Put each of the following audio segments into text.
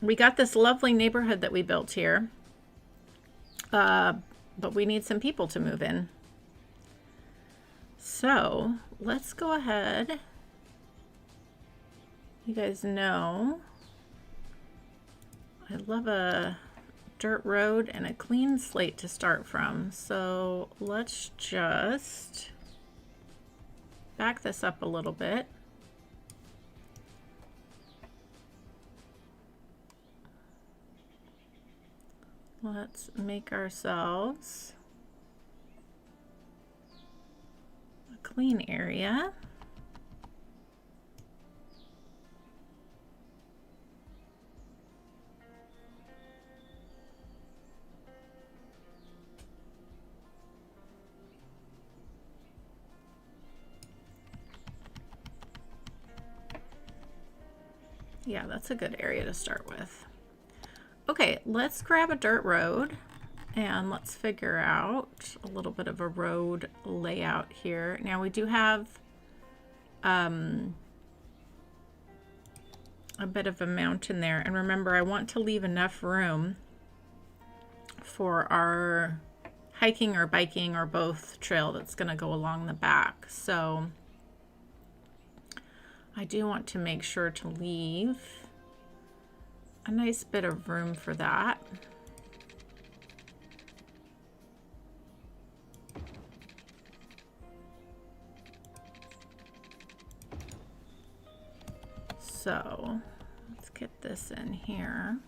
we got this lovely neighborhood that we built here, but we need some people to move in. So let's go ahead. You guys know I love a dirt road and a clean slate to start from. So let's just back this up a little bit. Let's make ourselves a clean area. Yeah, that's a good area to start with. Okay, let's grab a dirt road and let's figure out a little bit of a road layout here. Now we do have a bit of a mountain there, and remember, I want to leave enough room for our hiking or biking or both trail that's going to go along the back. So I do want to make sure to leave a nice bit of room for that. So let's get this in here.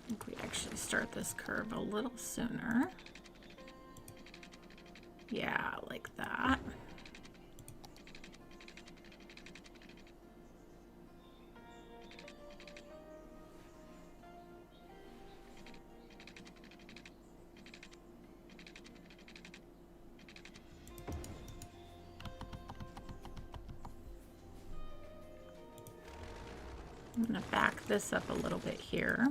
I think we actually start this curve a little sooner. Yeah, like that. I'm going to back this up a little bit here.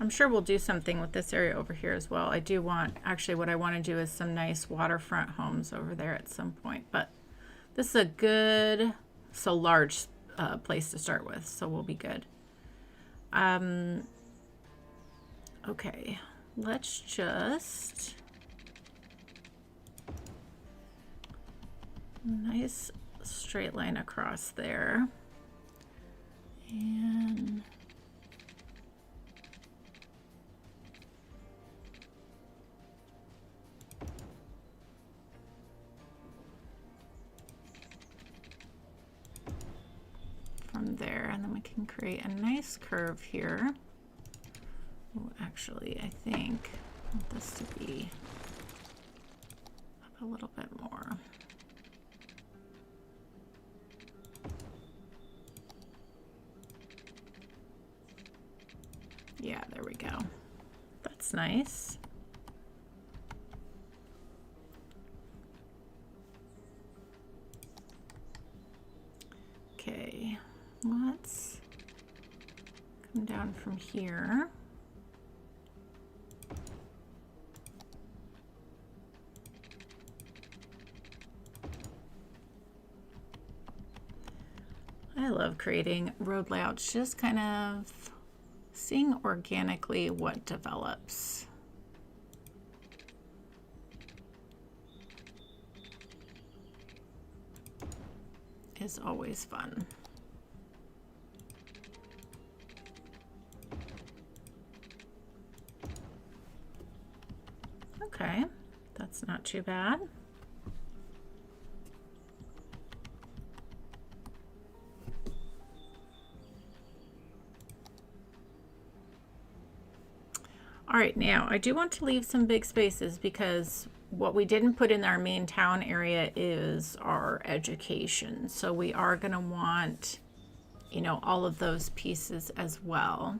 I'm sure we'll do something with this area over here as well. I do want, actually what I want to do is some nice waterfront homes over there at some point, but this is a good, so large place to start with, so we'll be good. Okay, let's just, nice straight line across there. And from there, and then we can create a nice curve here. Oh, actually, I think I want this to be up a little bit more. Yeah, there we go. That's nice. Okay, let's come down from here. I love creating road layouts, just kind of seeing organically what develops. Is always fun. Okay, that's not too bad. All right, now I do want to leave some big spaces because what we didn't put in our main town area is our education. So we are going to want, you know, all of those pieces as well.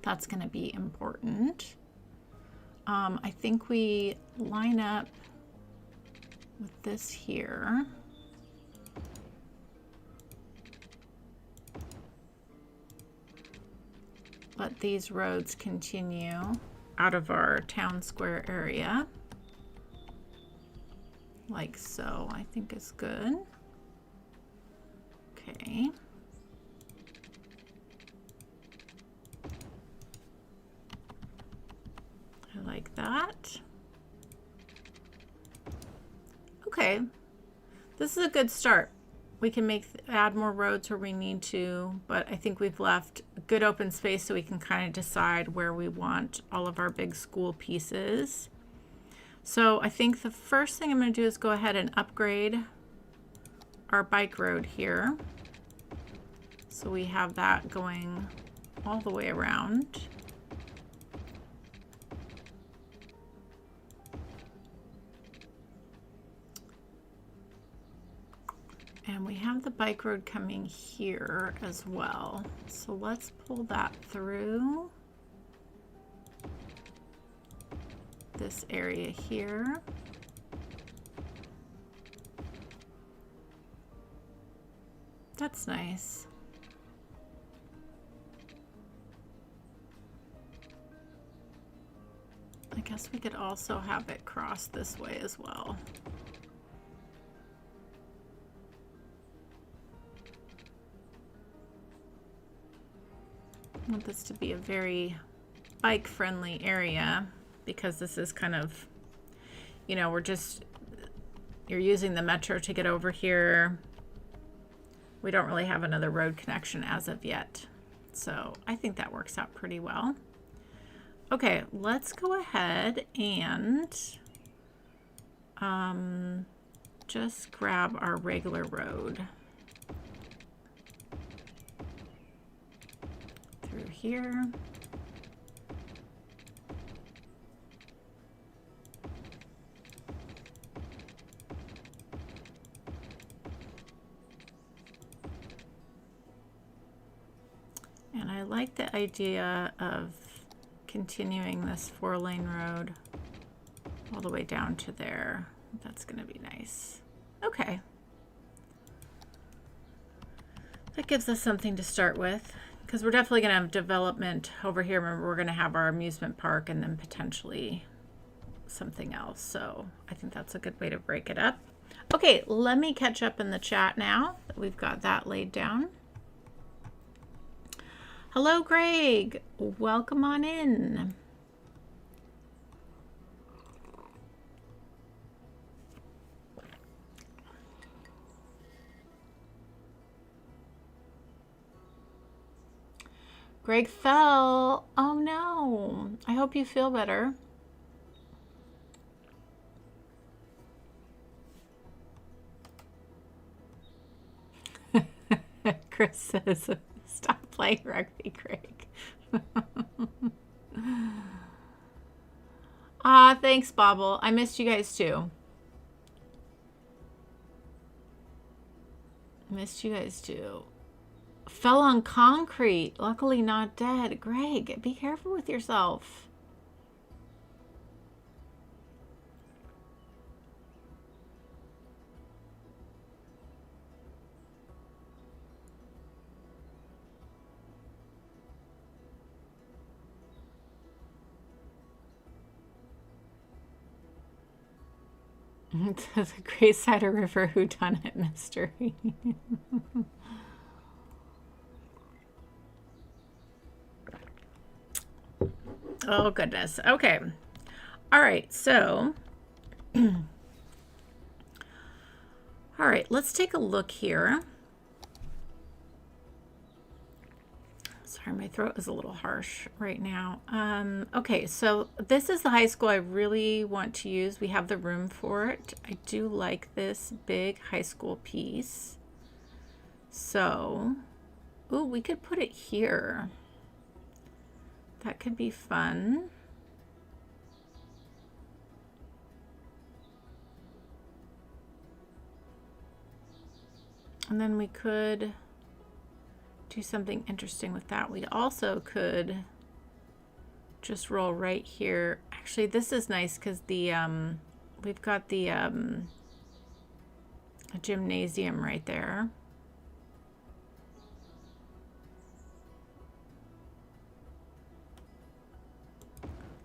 That's going to be important. I think we line up with this here. Let these roads continue out of our town square area. Like so, I think is good. Okay. I like that. Okay. This is a good start. We can add more roads where we need to, but I think we've left good open space so we can kind of decide where we want all of our big school pieces. So I think the first thing I'm going to do is go ahead and upgrade our bike road here. So we have that going all the way around. And we have the bike road coming here as well. So let's pull that through this area here. That's nice. I guess we could also have it cross this way as well. I want this to be a very bike-friendly area because this is kind of, you know, you're using the metro to get over here. We don't really have another road connection as of yet. So I think that works out pretty well. Okay, let's go ahead and just grab our regular road. Through here. And I like the idea of continuing this 4-lane road all the way down to there. That's going to be nice. Okay. That gives us something to start with. Because we're definitely going to have development over here. Remember, we're going to have our amusement park and then potentially something else. So I think that's a good way to break it up. Okay, let me catch up in the chat now that we've got that laid down. Hello, Greg. Welcome on in. Greg fell. Oh no. I hope you feel better. Chris says, stop playing rugby, Greg. Thanks, Bobble. I missed you guys too. Missed you guys too. Fell on concrete. Luckily not dead. Greg, be careful with yourself. The Great Cider River whodunit mystery. Oh, goodness. Okay. All right. So, all right, let's take a look here. Sorry, my throat is a little harsh right now. Okay, so this is the high school I really want to use. We have the room for it. I do like this big high school piece. So, ooh, we could put it here. That could be fun. And then we could do something interesting with that. We also could just roll right here. Actually, this is nice because the we've got the a gymnasium right there.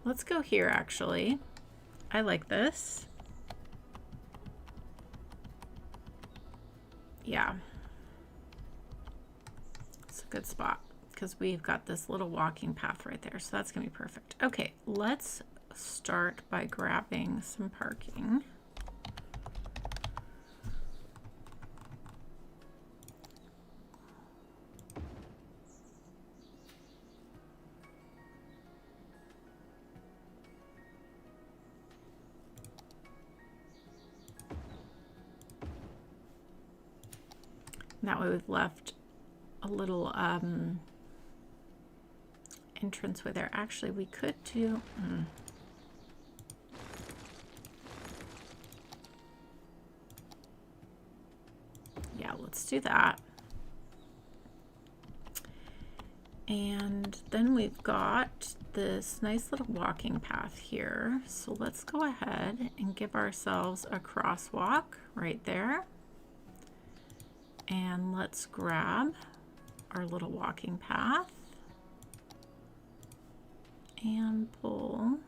Let's go here, actually. I like this. Yeah. It's a good spot because we've got this little walking path right there. So that's going to be perfect. Okay, let's start by grabbing some parking. That way we've left a little entranceway there. Actually, we could do... Yeah, let's do that. And then we've got this nice little walking path here. So let's go ahead and give ourselves a crosswalk right there. And let's grab our little walking path and pull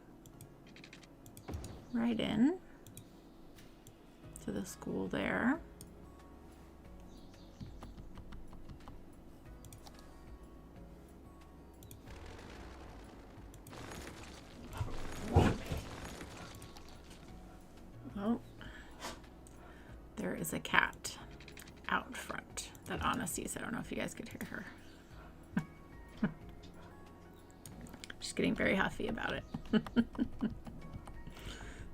right in to the school there. Oh, there is a cat out front that Anna sees. I don't know if you guys could hear her. She's getting very huffy about it.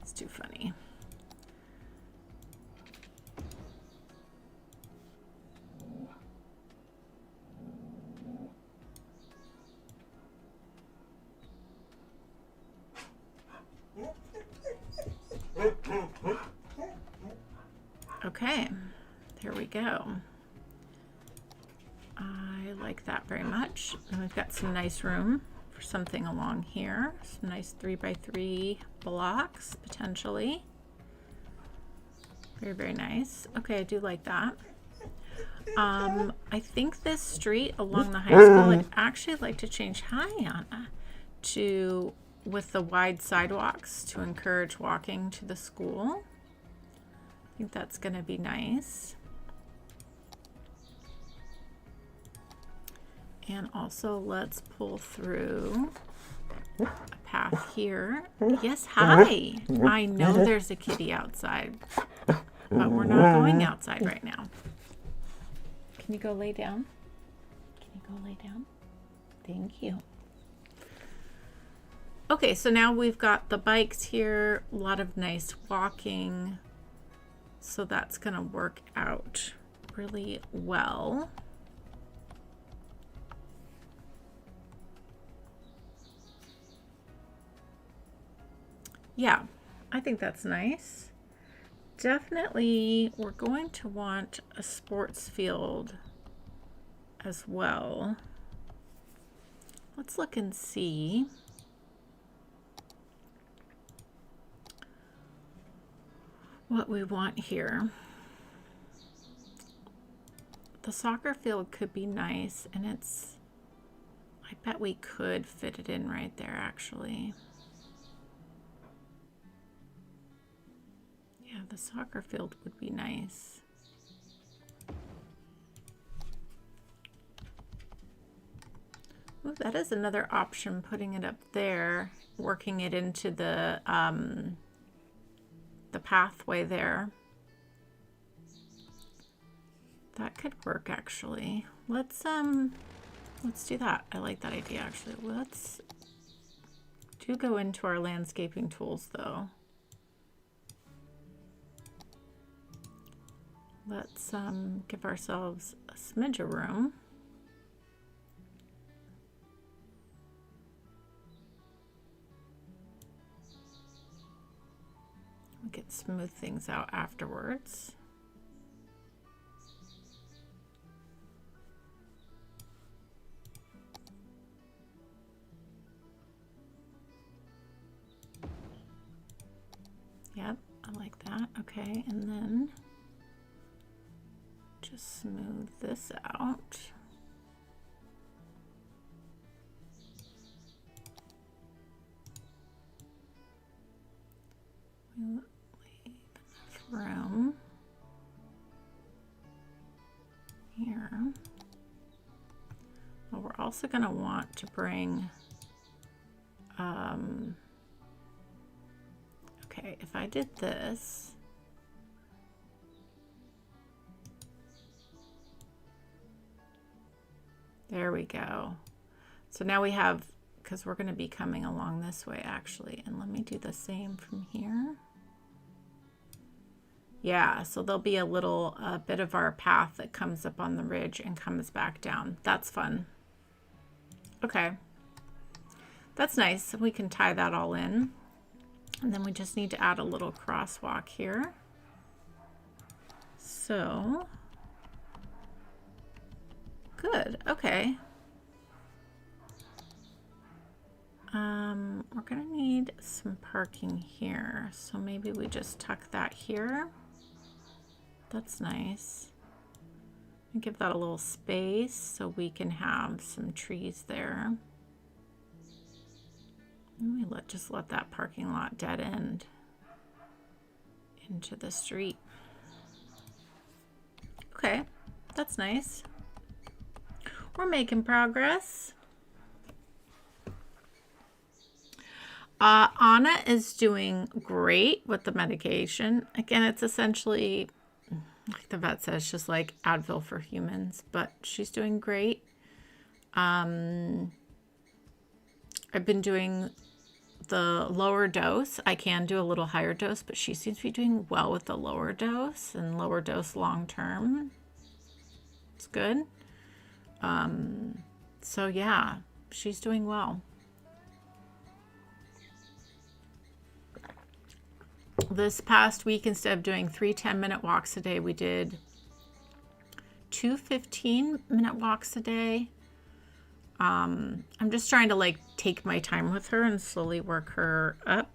It's too funny. Okay, there we go. I like that very much. And we've got some nice room for something along here. Some nice 3x3 blocks, potentially. Very, very nice. Okay, I do like that. I think this street along the high school, I'd actually like to change, hi Anna, to with the wide sidewalks to encourage walking to the school. I think that's going to be nice. And also let's pull through a path here. Yes, hi. I know there's a kitty outside, but we're not going outside right now. Can you go lay down? Can you go lay down? Thank you. Okay, so now we've got the bikes here, a lot of nice walking. So that's going to work out really well. Yeah, I think that's nice. Definitely, we're going to want a sports field as well. Let's look and see. What we want here. The soccer field could be nice, and it's, I bet we could fit it in right there actually. Yeah, the soccer field would be nice. Ooh, that is another option, putting it up there, working it into the pathway there. That could work actually. Let's do that. I like that idea actually. Let's go into our landscaping tools though. Let's give ourselves a smidge of room. We can smooth things out afterwards. Yep, I like that. Okay, and then just smooth this out. Leave enough room here. Well, we're also going to want to bring, okay, if I did this, there we go. So now we have, because we're going to be coming along this way actually, and let me do the same from here. Yeah, so there'll be a little bit of our path that comes up on the ridge and comes back down. That's fun. Okay, that's nice. We can tie that all in. And then we just need to add a little crosswalk here. So, good, okay. We're gonna need some parking here. So maybe we just tuck that here. That's nice. And give that a little space so we can have some trees there. And we just let that parking lot dead end into the street. Okay, that's nice. We're making progress. Anna is doing great with the medication. Again, it's essentially, like the vet says, just like Advil for humans, but she's doing great. I've been doing the lower dose. I can do a little higher dose, but she seems to be doing well with the lower dose and lower dose long term. It's good. So yeah, she's doing well. This past week, instead of doing 3 10-minute walks a day, we did 2 15-minute walks a day. I'm just trying to like take my time with her and slowly work her up.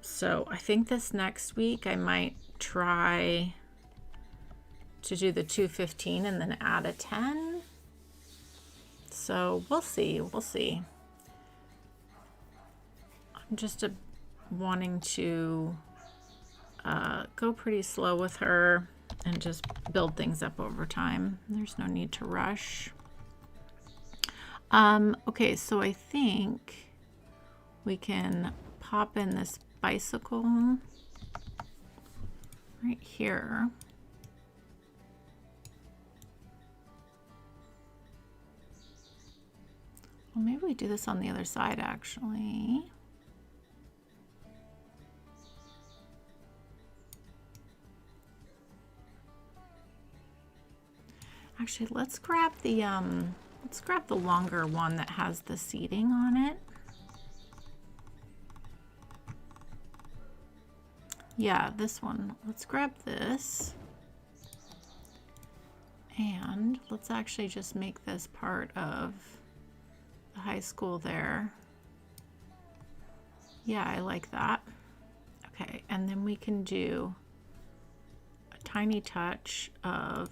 So I think this next week I might try to do the 2 15 and then add a 10. So we'll see. We'll see. I'm just wanting to go pretty slow with her and just build things up over time. There's no need to rush. Okay, so I think we can pop in this bicycle right here. Well, maybe we do this on the other side actually. Actually, let's grab the longer one that has the seating on it. Yeah, this one. Let's grab this. And let's actually just make this part of the high school there. Yeah, I like that. Okay, and then we can do a tiny touch of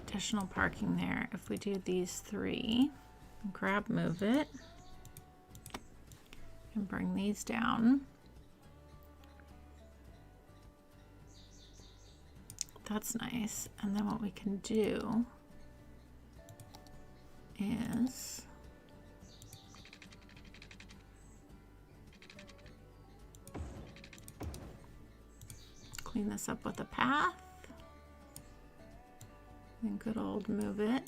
additional parking there. If we do these 3, grab, move it, and bring these down. That's nice. And then what we can do is clean this up with a path. And good old move it.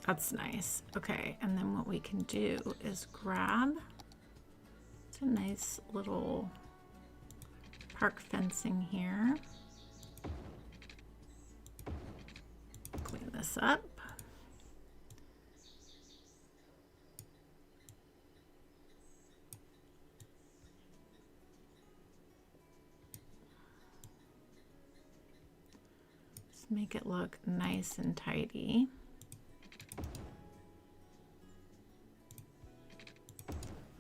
That's nice. Okay, and then what we can do is grab, it's a nice little park fencing here. Clean this up. Just make it look nice and tidy.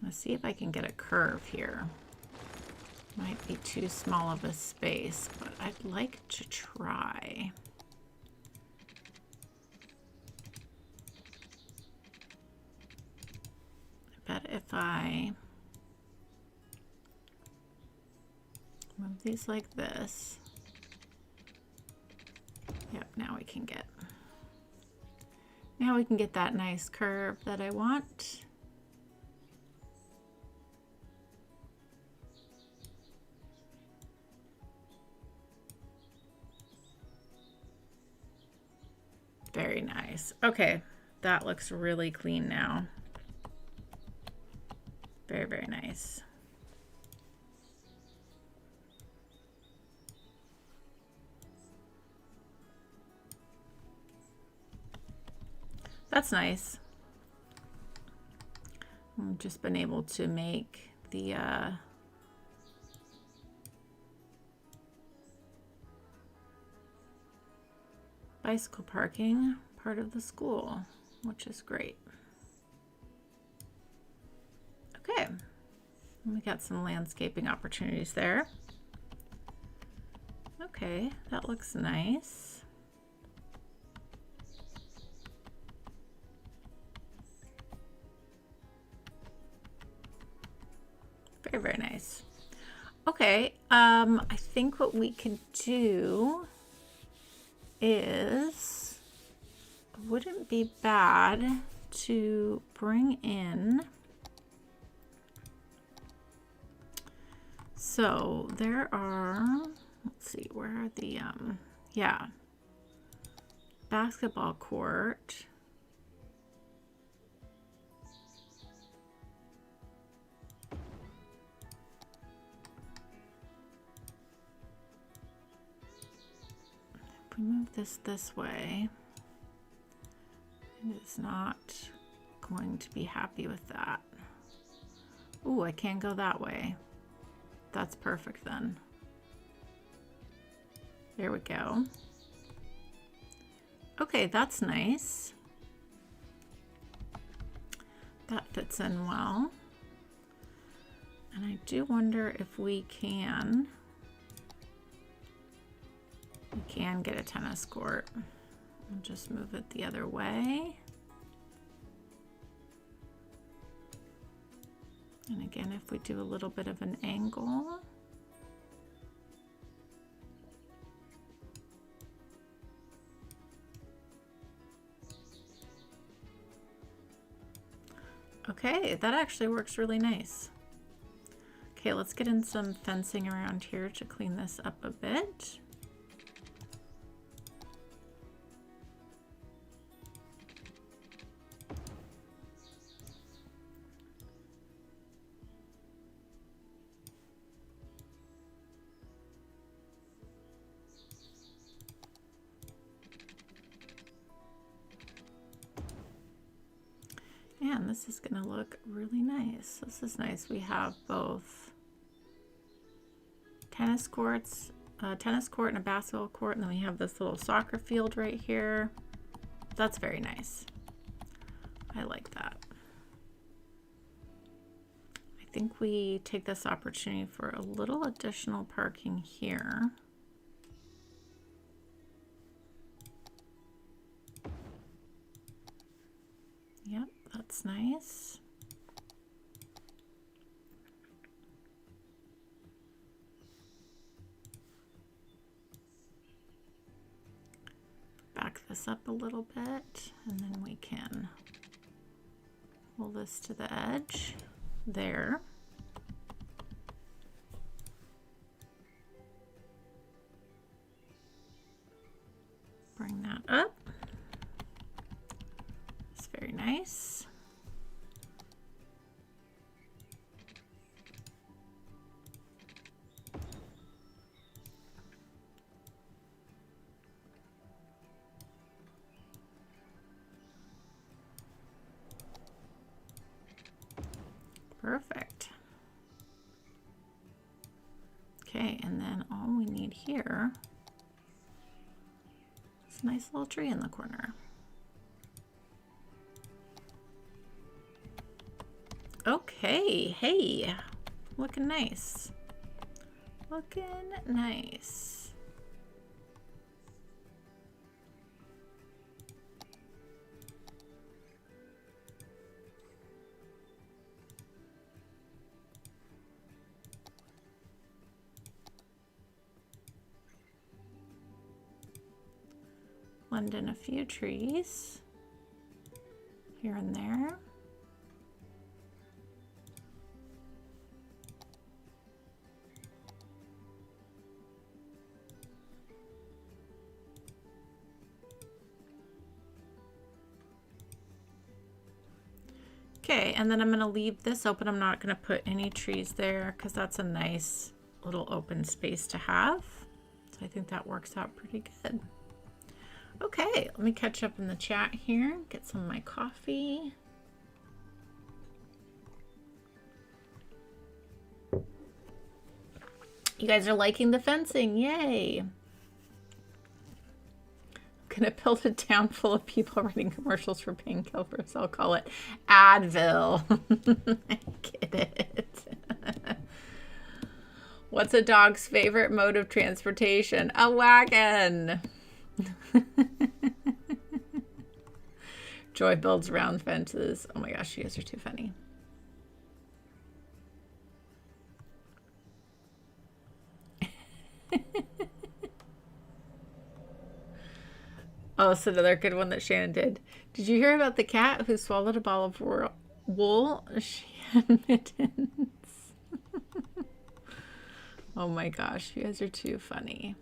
Let's see if I can get a curve here. Might be too small of a space, but I'd like to try. I bet if I move these like this, yep, now we can get that nice curve that I want. Very nice. Okay, that looks really clean now. Very, very nice. That's nice. I've just been able to make the bicycle parking part of the school, which is great. Okay, and we got some landscaping opportunities there. Okay, that looks nice. Very, very nice. Okay, I think what we can do is, wouldn't be bad to bring in, so there are, let's see, where are the, yeah, basketball court. If we move this way, it is not going to be happy with that. Ooh, I can't go that way. That's perfect then. There we go. Okay, that's nice. That fits in well. And I do wonder if we can get a tennis court. I'll just move it the other way. And again, if we do a little bit of an angle. Okay, that actually works really nice. Okay, let's get in some fencing around here to clean this up a bit. And this is going to look really nice. This is nice. We have both tennis courts, a tennis court and a basketball court, and then we have this little soccer field right here. That's very nice. I like that. I think we take this opportunity for a little additional parking here. Yep, that's nice. Back this up a little bit, and then we can pull this to the edge there. Bring that up. It's very nice. Perfect. Okay, and then all we need here It's a nice little tree in the corner. Okay, hey, looking nice. Looking nice. Blend in a few trees here and there. Okay, and then I'm going to leave this open. I'm not going to put any trees there because that's a nice little open space to have. So I think that works out pretty good. Okay, let me catch up in the chat here, get some of my coffee. You guys are liking the fencing, yay! Gonna build a town full of people writing commercials for painkillers. I'll call it Advil. I get it. What's a dog's favorite mode of transportation? A wagon. Joy builds round fences. Oh my gosh, you guys are too funny. Oh, it's another good one that Shannon did. Did you hear about the cat who swallowed a ball of wool? She had mittens. Oh my gosh, you guys are too funny.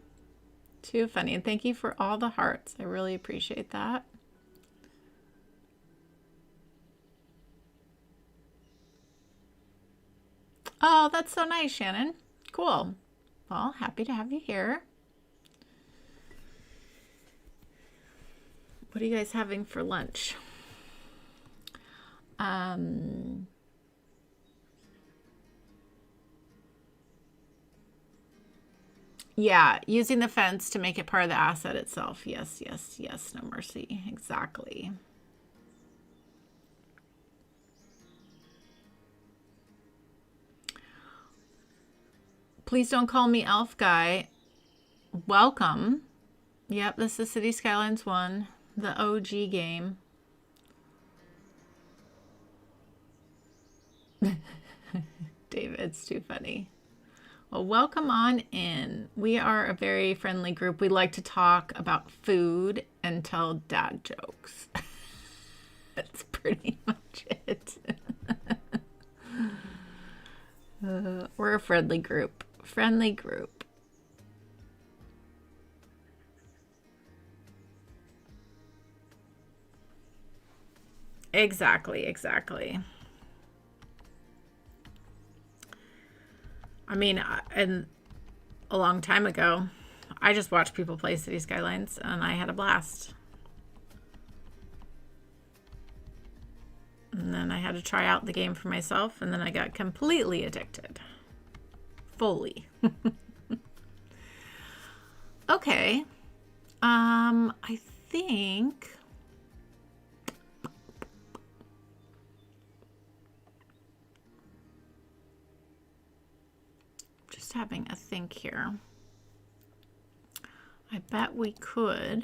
Too funny. And thank you for all the hearts. I really appreciate that. Oh, that's so nice, Shannon. Cool. Well, happy to have you here. What are you guys having for lunch? Yeah, using the fence to make it part of the asset itself. Yes, yes, yes, no mercy. Exactly. Please don't call me Elf Guy. Welcome. Yep, this is City Skylines One, the OG game. David, it's too funny. Well, welcome on in. We are a very friendly group. We like to talk about food and tell dad jokes. That's pretty much it. We're a friendly group. Friendly group. Exactly, exactly. I mean, and a long time ago, I just watched people play City Skylines, and I had a blast. And then I had to try out the game for myself, and then I got completely addicted. Fully. Okay. I think... Just having a think here. I bet we could.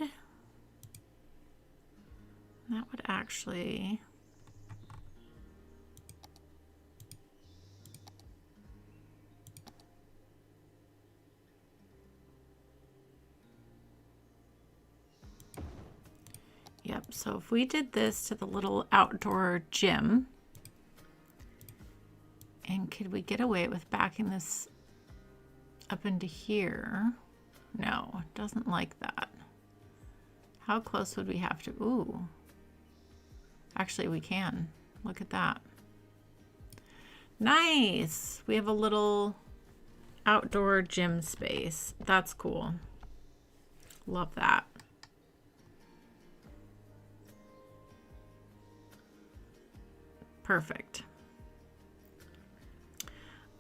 That would actually... Yep, so if we did this to the little outdoor gym, and could we get away with backing this up into here? No, it doesn't like that. How close would we have to? Ooh. Actually, we can. Look at that. Nice. We have a little outdoor gym space. That's cool. Love that. Perfect.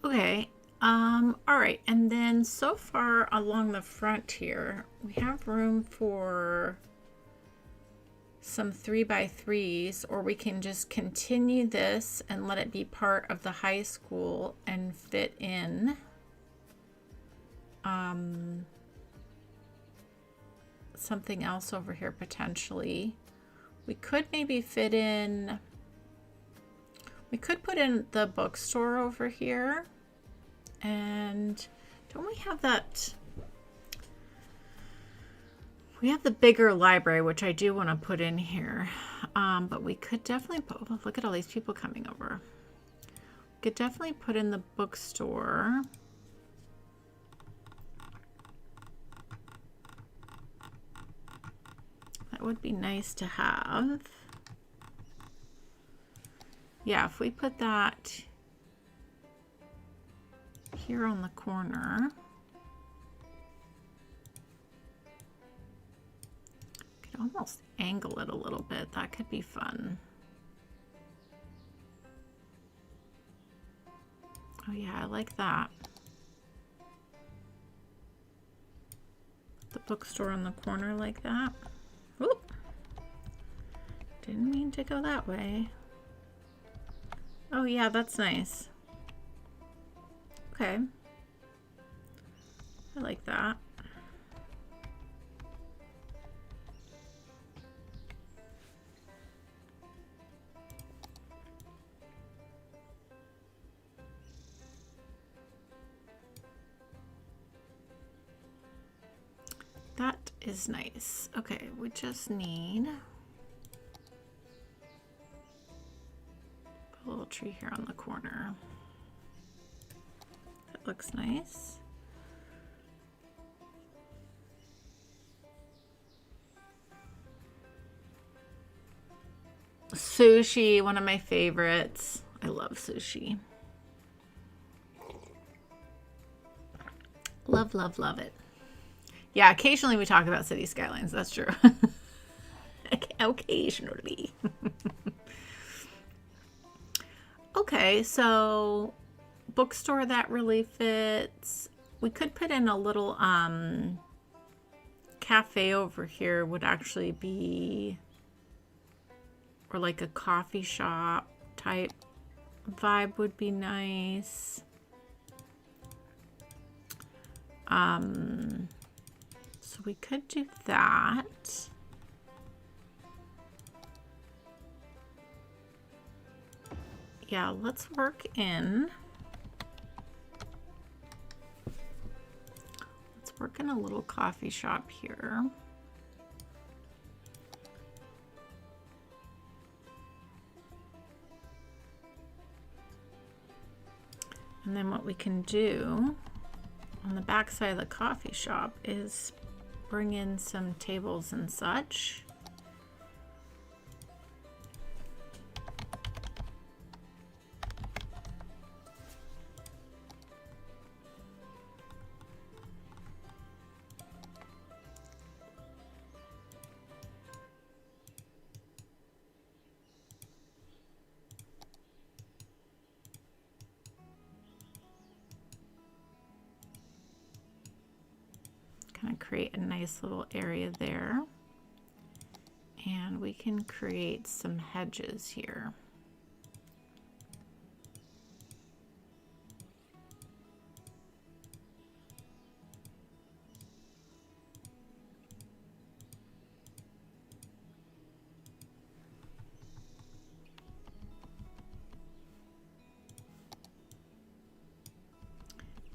Okay. All right, and then so far along the front here, we have room for some 3x3s, or we can just continue this and let it be part of the high school and fit in something else over here potentially. We could maybe fit in, we could put in the bookstore over here. And don't we have that? We have the bigger library, which I do want to put in here. But we could definitely put, oh, look at all these people coming over. We could definitely put in the bookstore. That would be nice to have. Yeah, if we put that here on the corner. Could almost angle it a little bit. That could be fun. Oh yeah, I like that. The bookstore on the corner like that. Oop. Didn't mean to go that way. Oh yeah, that's nice. Okay. I like that. That is nice. Okay, we just need a little tree here on the corner. That looks nice. Sushi, one of my favorites. I love sushi. Love, love, love it. Yeah, occasionally we talk about city skylines. That's true. Occasionally. Okay, so bookstore, that really fits. We could put in a little cafe over here, would actually be, or like a coffee shop type vibe would be nice. So we could do that. Yeah, let's work in. Let's work in a little coffee shop here. And then what we can do on the back side of the coffee shop is bring in some tables and such. Kind of create a nice little area there. And we can create some hedges here.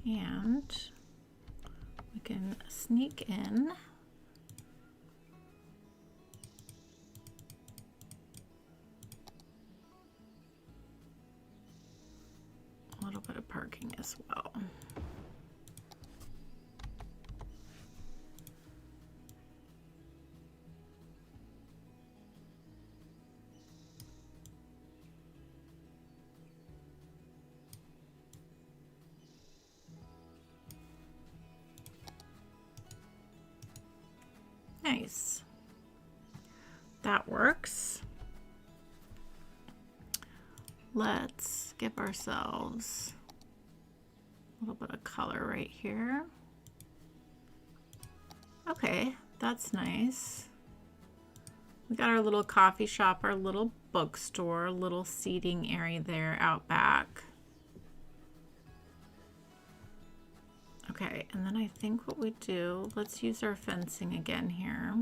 And we can sneak in a little bit of parking as well. Nice. That works. Let's give ourselves A little bit of color right here. Okay, that's nice. We got our little coffee shop, our little bookstore, little seating area there out back. Okay, and then I think what we do, let's use our fencing again here.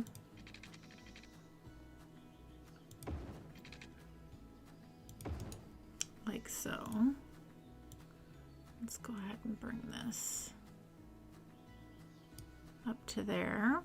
Like so. Let's go ahead and bring this up to there.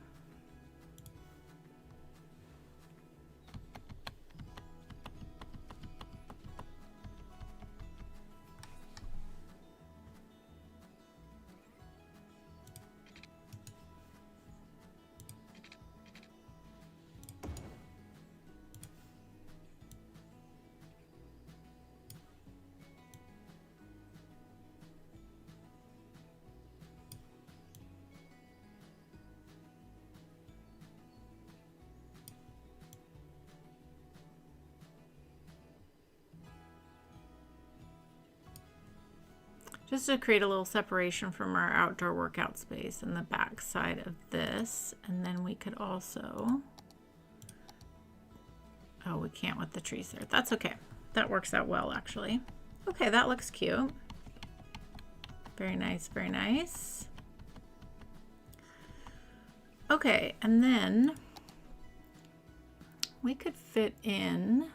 Just to create a little separation from our outdoor workout space in the back side of this. And then we could also, oh, we can't with the trees there. That's okay. That works out well, actually. Okay, that looks cute. Very nice, very nice. Okay, and then we could fit in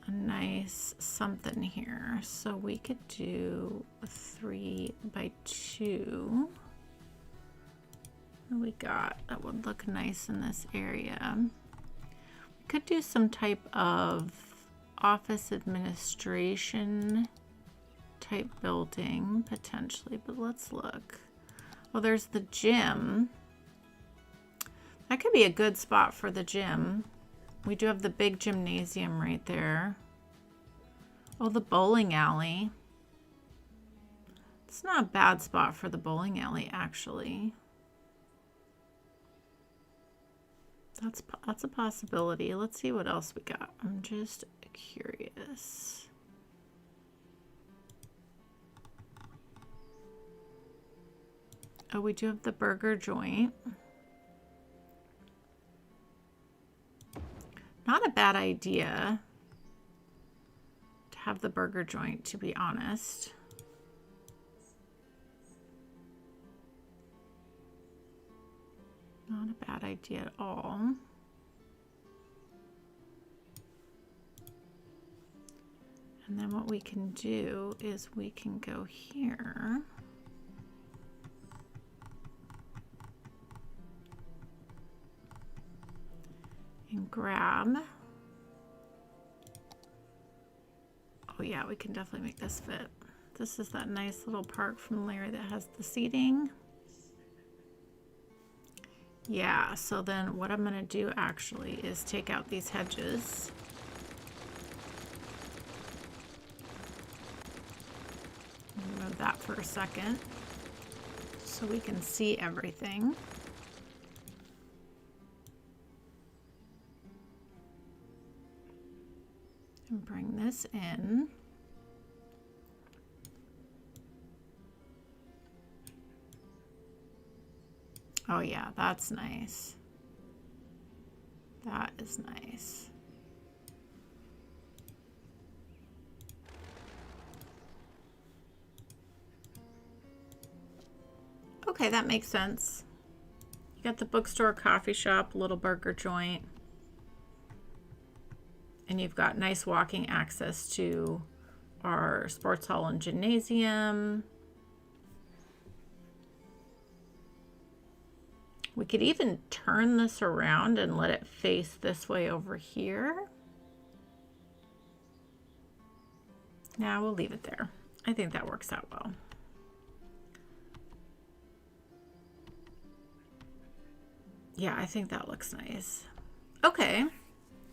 a nice something here. So we could do a 3x2. What do we got that would look nice in this area? We could do some type of office administration type building potentially, but let's look. Well, there's the gym. That could be a good spot for the gym. We do have the big gymnasium right there. Oh, the bowling alley. It's not a bad spot for the bowling alley, actually. That's a possibility. Let's see what else we got. I'm just curious. Oh, we do have the burger joint. Not a bad idea to have the burger joint, to be honest. Not a bad idea at all. And then what we can do is we can go here. And grab. Oh yeah, we can definitely make this fit. This is that nice little park from Larry that has the seating. Yeah, so then what I'm gonna do actually is take out these hedges. Remove that for a second so we can see everything. And bring this in. Oh yeah, that's nice. That is nice. Okay, that makes sense. You got the bookstore, coffee shop, little burger joint. And you've got nice walking access to our sports hall and gymnasium. We could even turn this around and let it face this way over here. Now we'll leave it there. I think that works out well. Yeah, I think that looks nice. Okay.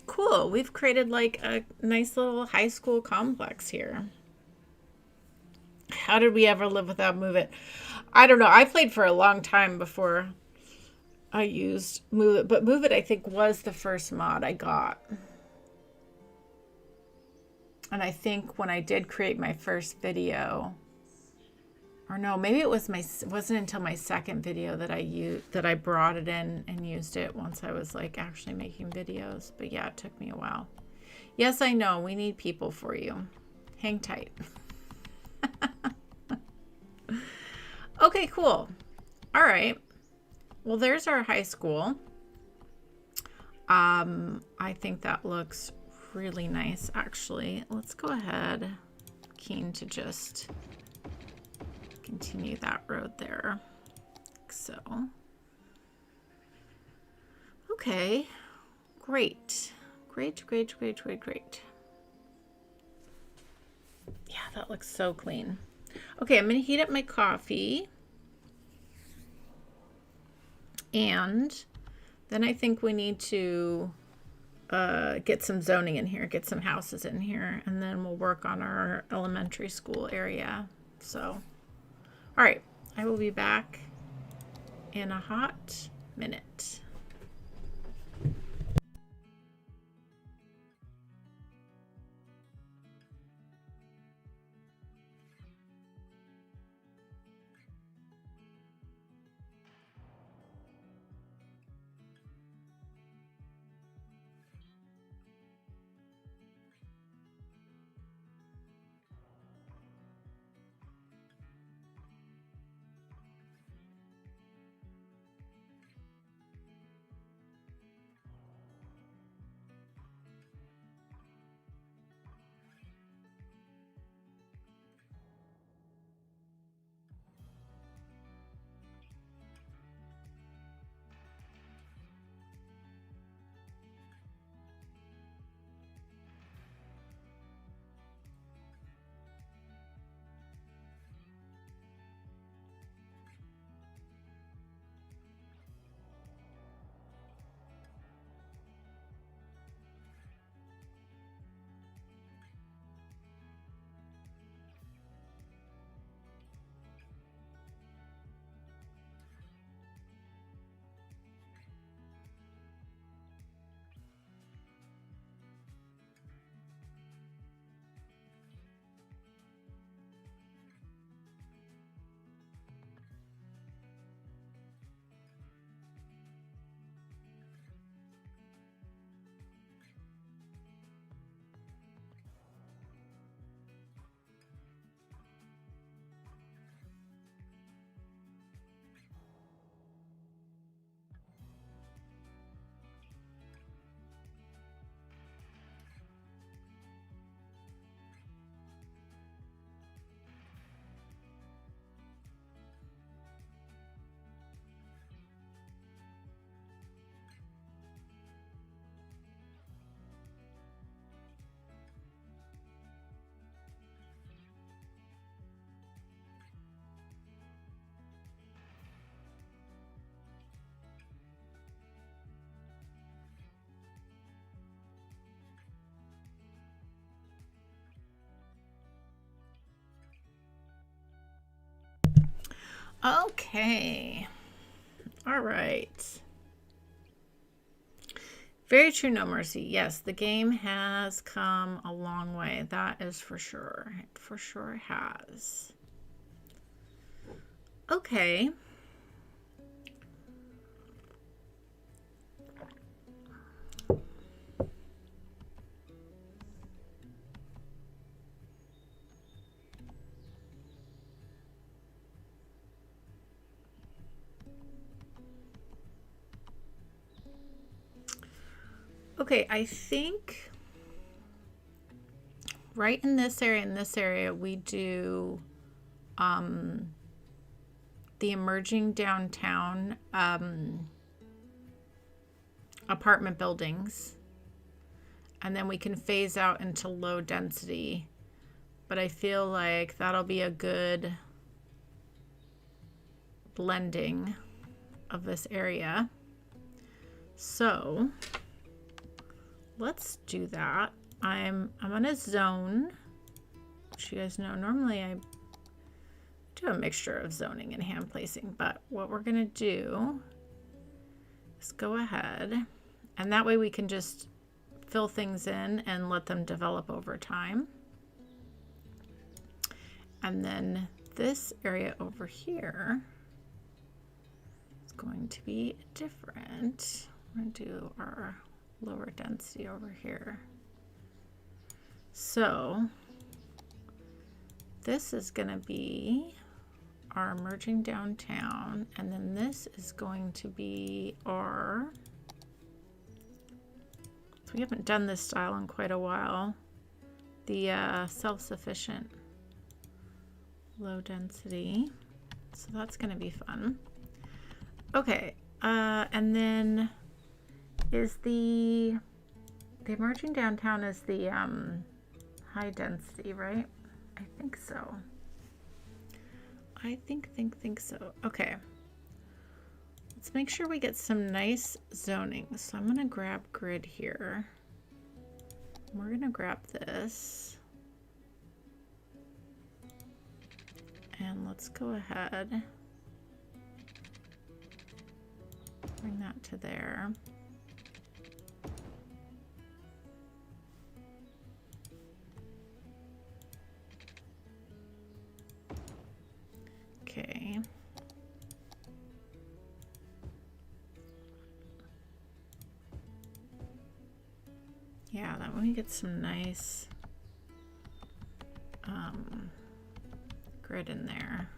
Cool. We've created like a nice little high school complex here. How did we ever live without Move It? I don't know. I played for a long time before I used Move It, but Move It I think was the first mod I got. And I think when I did create my first video, or no, maybe it wasn't until my second video that I brought it in and used it once I was like actually making videos. But yeah, it took me a while. Yes, I know. We need people for you. Hang tight. Okay, cool. All right. Well, there's our high school. I think that looks really nice, actually. Let's go ahead. Keen to just continue that road there. Like so. Okay. Great. Great, great, great, great, great. Yeah, that looks so clean. Okay, I'm going to heat up my coffee. And then I think we need to get some zoning in here, get some houses in here, and then we'll work on our elementary school area. So, all right, I will be back in a hot minute. Okay. All right. Very true, No Mercy. Yes, the game has come a long way. That is for sure. It for sure has. Okay. Okay, I think right in this area, we do the emerging downtown apartment buildings. And then we can phase out into low density. But I feel like that'll be a good blending of this area. So let's do that. I'm on a zone, which you guys know normally I do a mixture of zoning and hand placing, but what we're gonna do is go ahead, and that way we can just fill things in and let them develop over time. And then this area over here is going to be different. We're going to do our lower density over here. So this is going to be our emerging downtown, and then this is going to be our, so we haven't done this style in quite a while, the self-sufficient low density. So that's going to be fun. Okay, and then is the emerging downtown is the high density, right? I think so. I think so. Okay. Let's make sure we get some nice zoning. So I'm going to grab grid here. We're going to grab this. And let's go ahead. Bring that to there. Okay. Yeah, that way we get some nice grid in there.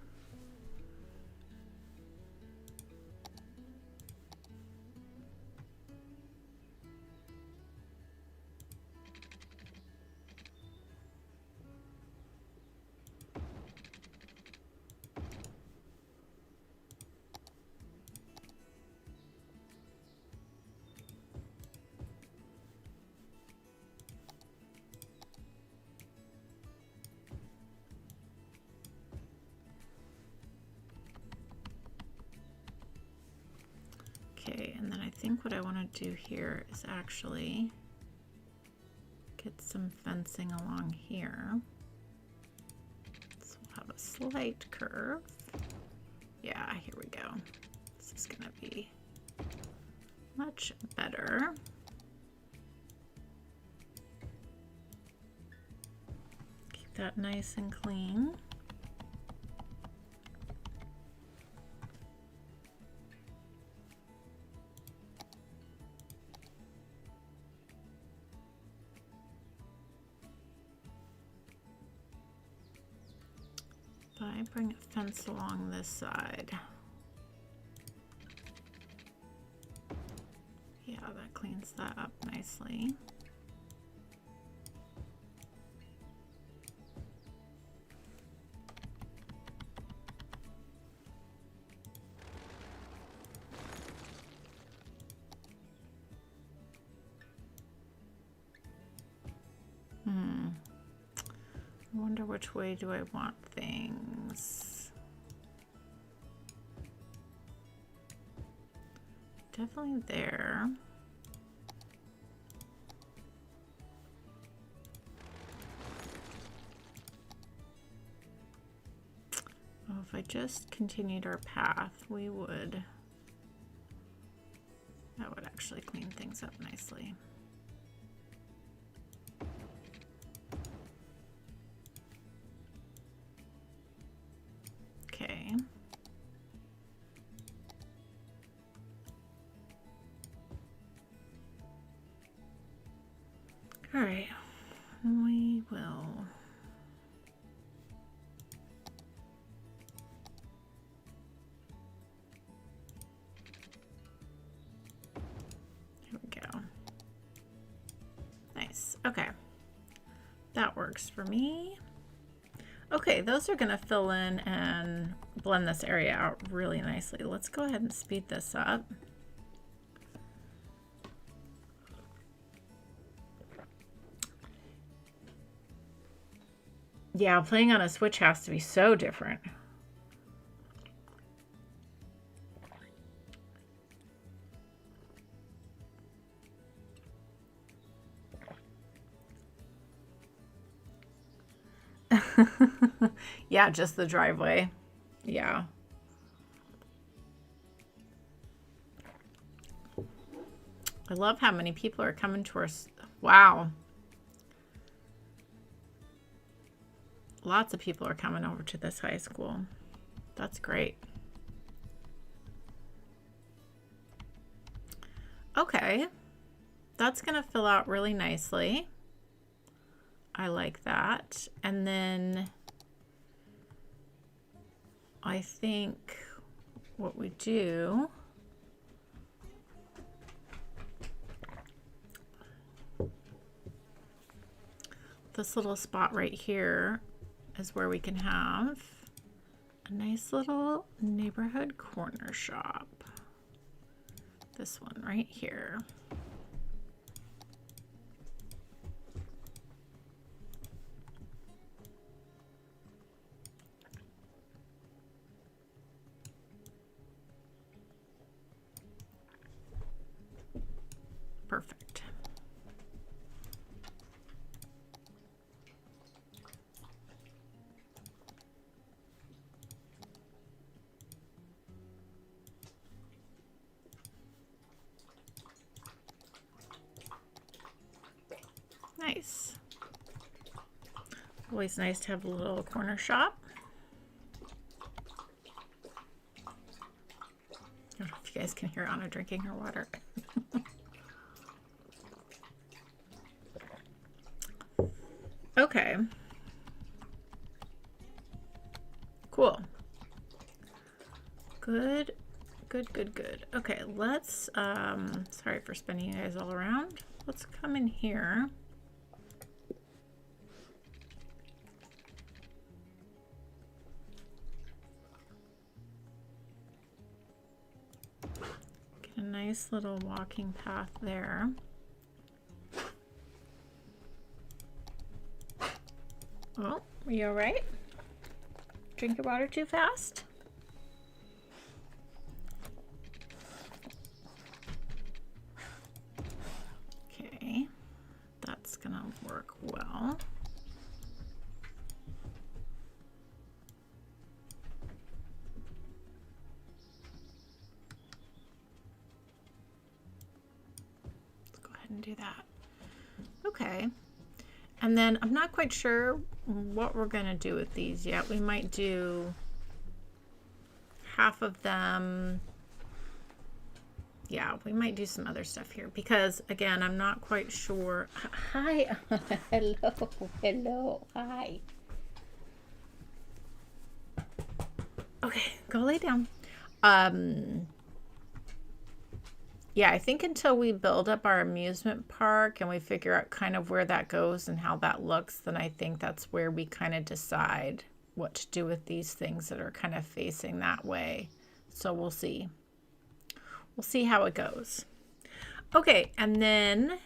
Okay, and then I think what I want to do here is actually get some fencing along here. So we'll have a slight curve. Yeah, here we go. This is going to be much better. Keep that nice and clean. I bring a fence along this side. Yeah, that cleans that up nicely. I wonder which way do I want things. Definitely there. Oh, if I just continued our path, that would actually clean things up nicely. Okay. All right, we will. Here we go. Nice. Okay. That works for me. Okay, those are going to fill in and blend this area out really nicely. Let's go ahead and speed this up. Yeah, playing on a Switch has to be so different. Yeah, just the driveway. Yeah. I love how many people are coming to us. Wow. lots of people are coming over to this high school. That's great. Okay, that's gonna fill out really nicely. I like that. And then I think what we do, this little spot right here is where we can have a nice little neighborhood corner shop. This one right here. Perfect. Nice. Always nice to have a little corner shop. I don't know if you guys can hear Anna drinking her water. Okay. Cool. Good, good, good, good. Okay, let's, sorry for spinning you guys all around. Let's come in here. Get a nice little walking path there. Oh, are you all right? Drink your water too fast? Okay, that's gonna work well. Let's go ahead and do that. Okay. And then I'm not quite sure what we're gonna do with these yet. We might do half of them. Yeah, we might do some other stuff here because again, I'm not quite sure. Hi, hello, hi. Okay, go lay down. Yeah, I think until we build up our amusement park and we figure out kind of where that goes and how that looks, then I think that's where we kind of decide what to do with these things that are kind of facing that way. So we'll see. We'll see how it goes. Okay, and then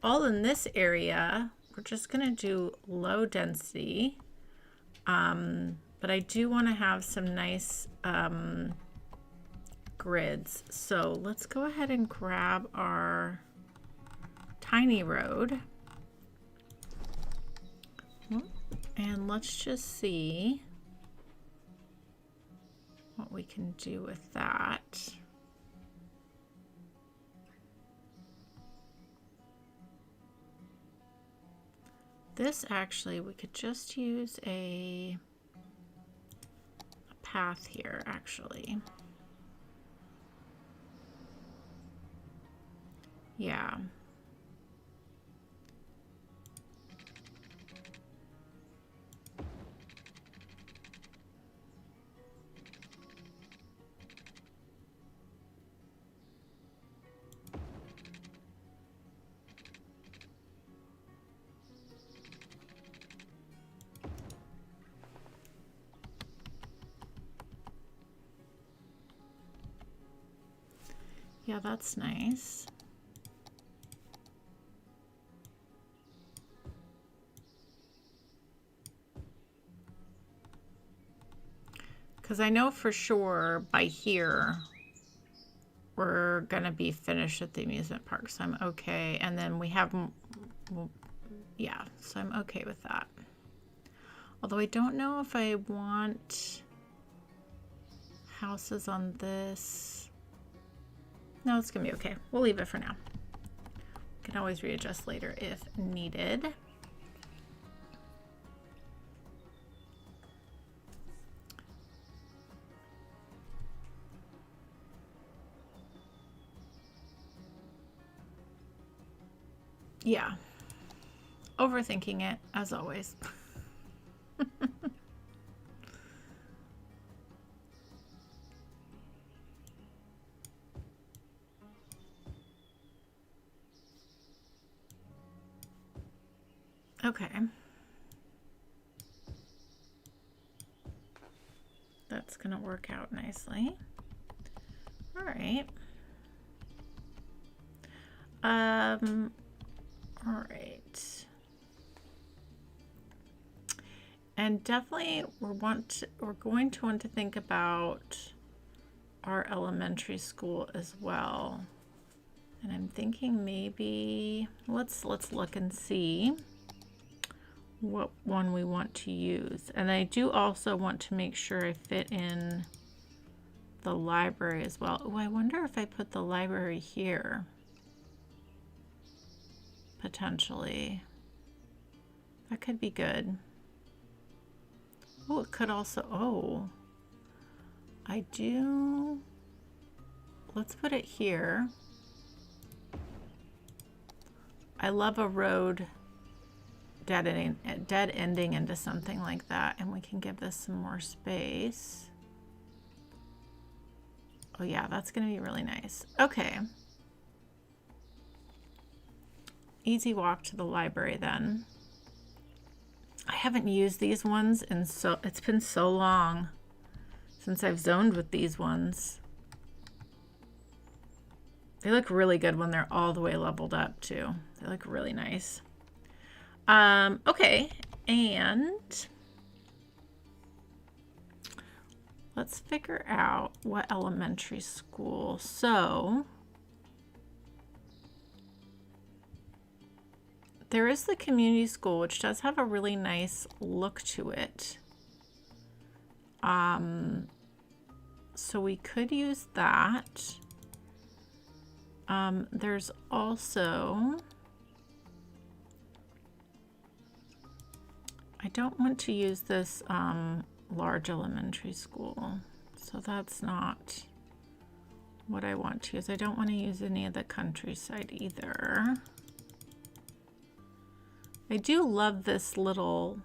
all in this area, we're just going to do low density. But I do want to have some nice grids. So let's go ahead and grab our tiny road. And let's just see what we can do with that. This actually, we could just use a path here actually. Yeah. Yeah, that's nice. Because I know for sure by here we're gonna be finished at the amusement park, so I'm okay. And then we have, well, yeah, so I'm okay with that. Although I don't know if I want houses on this. No, it's gonna be okay. We'll leave it for now. We can always readjust later if needed. Yeah. Overthinking it, as always. Okay. That's going to work out nicely. All right. All right. And definitely we're going to want to think about our elementary school as well. And I'm thinking maybe let's look and see what one we want to use. And I do also want to make sure I fit in the library as well. Oh, I wonder if I put the library here. Potentially. That could be good. Oh, it could also, oh, I do, let's put it here. I love a road dead ending into something like that, and we can give this some more space. Oh yeah, that's gonna be really nice. Okay. Easy walk to the library then. I haven't used these ones and so it's been so long since I've zoned with these ones. They look really good when they're all the way leveled up too. They look really nice. Okay, and let's figure out what elementary school. So there is the community school, which does have a really nice look to it. So we could use that. There's also, I don't want to use this large elementary school. So that's not what I want to use. I don't want to use any of the countryside either. I do love this little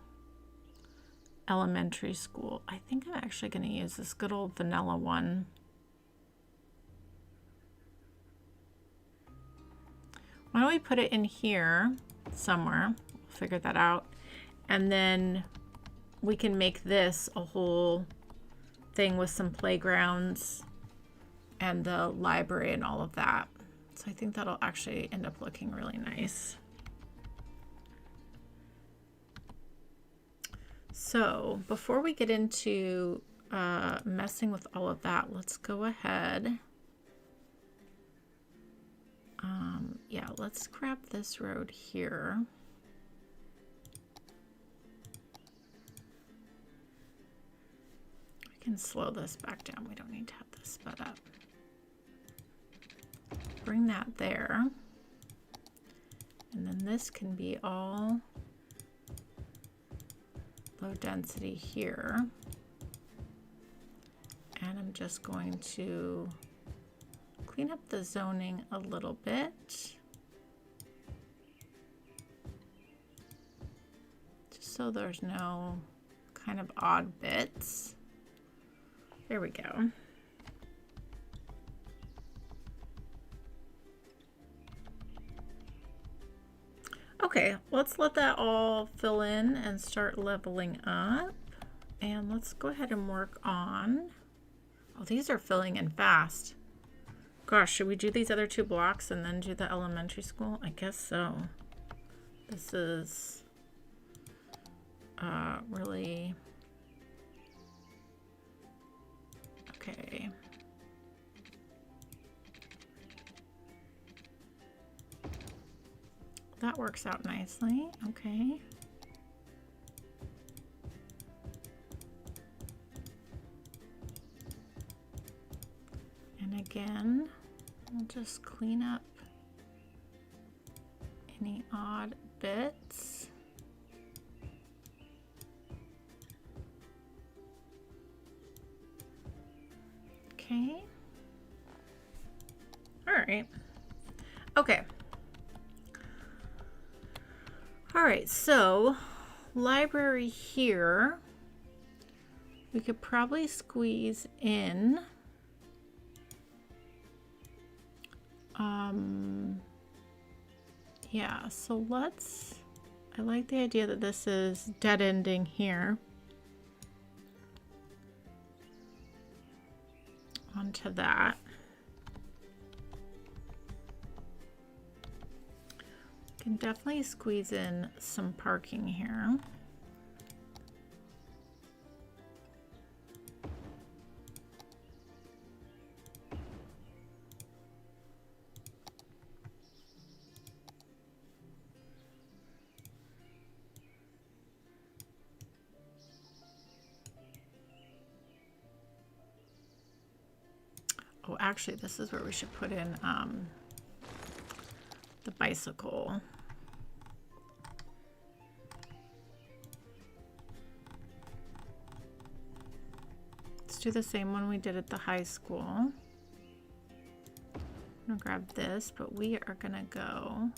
elementary school. I think I'm actually going to use this good old vanilla one. Why don't we put it in here somewhere? We'll figure that out. And then we can make this a whole thing with some playgrounds and the library and all of that. So I think that'll actually end up looking really nice. So before we get into messing with all of that, let's go ahead. Yeah, let's grab this road here. We can slow this back down. We don't need to have this sped up. Bring that there. And then this can be all low density here. And I'm just going to clean up the zoning a little bit. Just so there's no kind of odd bits. There we go. Okay, let's let that all fill in and start leveling up. And let's go ahead and work on, oh, these are filling in fast. Gosh, should we do these other two blocks and then do the elementary school? I guess so. This is really, okay. That works out nicely. Okay. And again, we'll just clean up any odd bits. Okay. All right. Okay. All right, so library here, we could probably squeeze in yeah, so I like the idea that this is dead ending here onto that. Can definitely squeeze in some parking here. Oh, actually, this is where we should put in the bicycle. Let's do the same one we did at the high school. I'm gonna grab this, but we are gonna go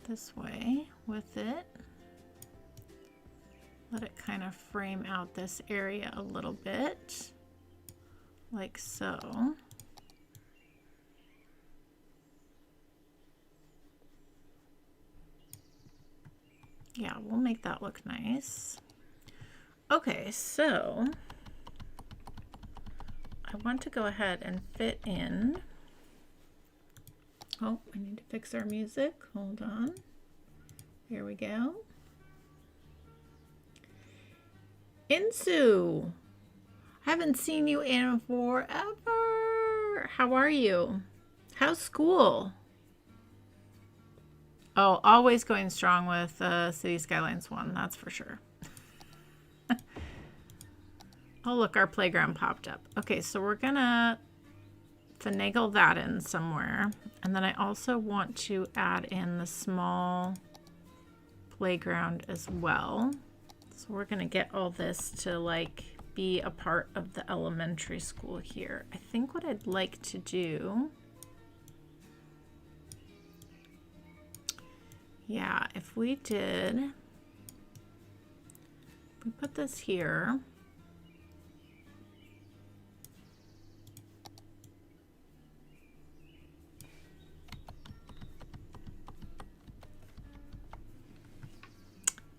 this way with it. Let it kind of frame out this area a little bit, like so. Yeah, we'll make that look nice. Okay, so I want to go ahead and fit in. Oh, I need to fix our music. Hold on. Here we go. Insu, haven't seen you in forever. How are you? How's school? Oh, always going strong with City Skylines One, that's for sure. Oh, look, our playground popped up. Okay, so we're gonna finagle that in somewhere. And then I also want to add in the small playground as well. So we're gonna get all this to like be a part of the elementary school here. I think what I'd like to do, yeah, if we put this here.